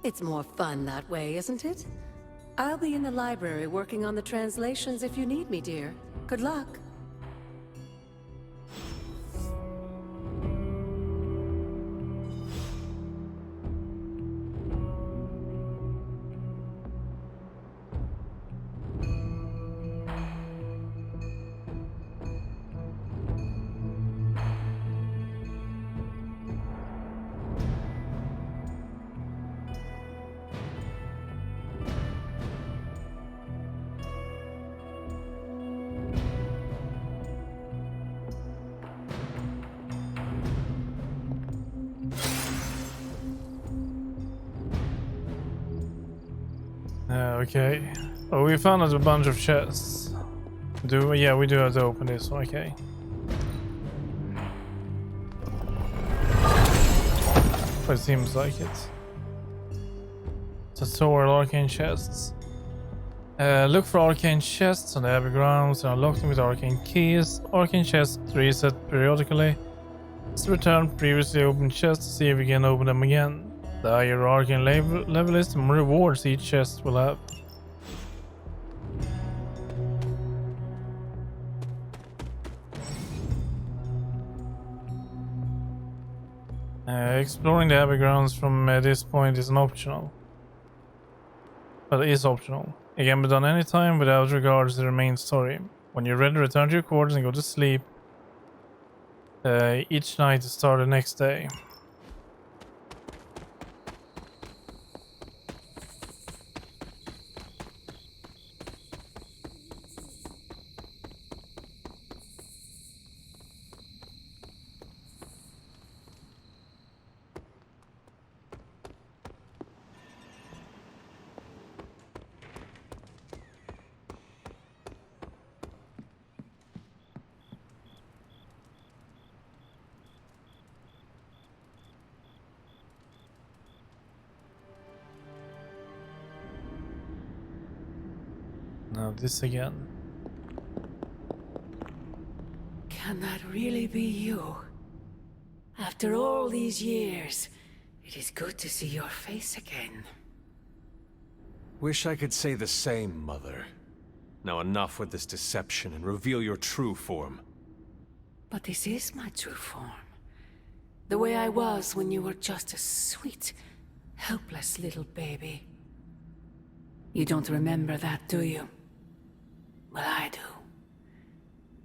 It's more fun that way, isn't it? I'll be in the library working on the translations if you need me, dear. Good luck.
Okay. Oh, we found a bunch of chests. Yeah, we do have to open this one, okay. It seems like it. Tutorial arcane chests. Look for arcane chests on the Abbey grounds and unlock them with arcane keys. Arcane chests reset periodically. Let's return previously opened chests to see if we can open them again. The higher arcane level is, the more rewards each chest will have. Exploring the Abbey grounds from this point is optional. But it is optional. It can be done anytime without regards to the main story. When you're ready, return to your quarters and go to sleep. Each night to start the next day. Now this again.
Can that really be you? After all these years, It is good to see your face again.
Wish I could say the same, Mother. Now enough with this deception and reveal your true form.
But this is my true form. The way I was when you were just a sweet, helpless little baby. You don't remember that, do you? Well, I do.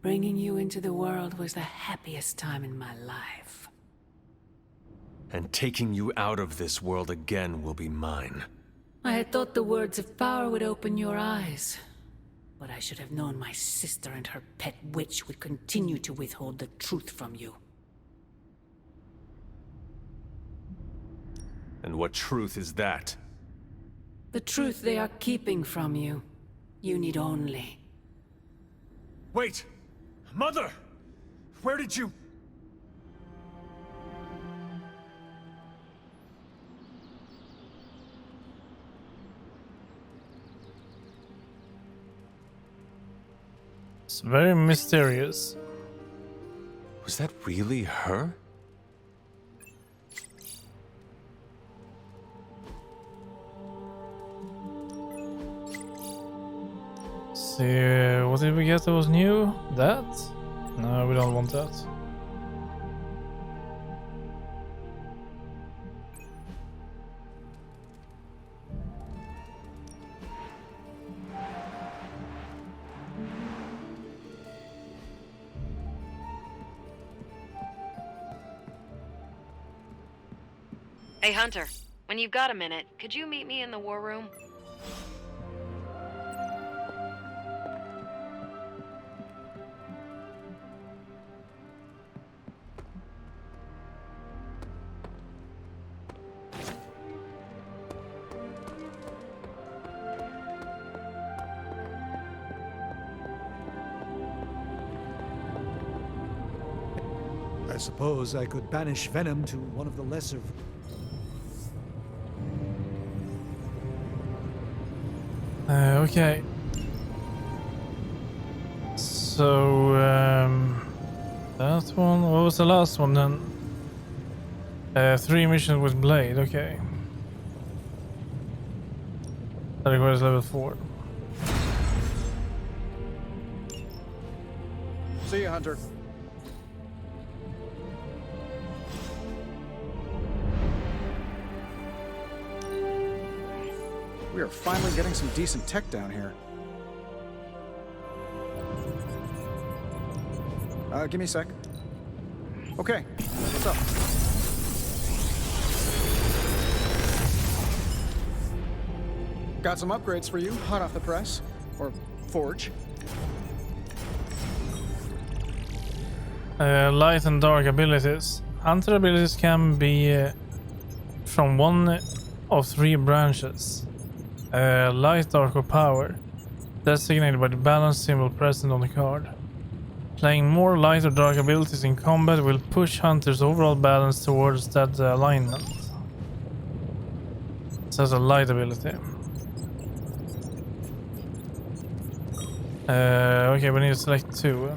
Bringing you into the world was the happiest time in my life.
And taking you out of this world again will be mine.
I had thought the words of power would open your eyes. But I should have known my sister and her pet witch would continue to withhold the truth from you.
And what truth is that?
The truth they are keeping from you. You need only.
Wait! Mother! Where did you...
It's very mysterious.
Was that really her?
See, what did we get that was new? That? No, we don't want that.
Hey, Hunter. When you've got a minute, could you meet me in the war room?
I suppose I could banish venom to one of the lesser...
Okay. So, that one. What was the last one then? 3 missions with Blade. Okay. That requires level 4.
See you, Hunter. We are finally getting some decent tech down here. Give me a sec. Okay, what's up? Got some upgrades for you, hot off the press. Or forge.
Light and dark abilities. Hunter abilities can be from one of 3 branches. Light, dark, or power, designated by the balance symbol present on the card. Playing more light or dark abilities in combat will push Hunter's overall balance towards that alignment. So that's a light ability. Okay, we need to select 2.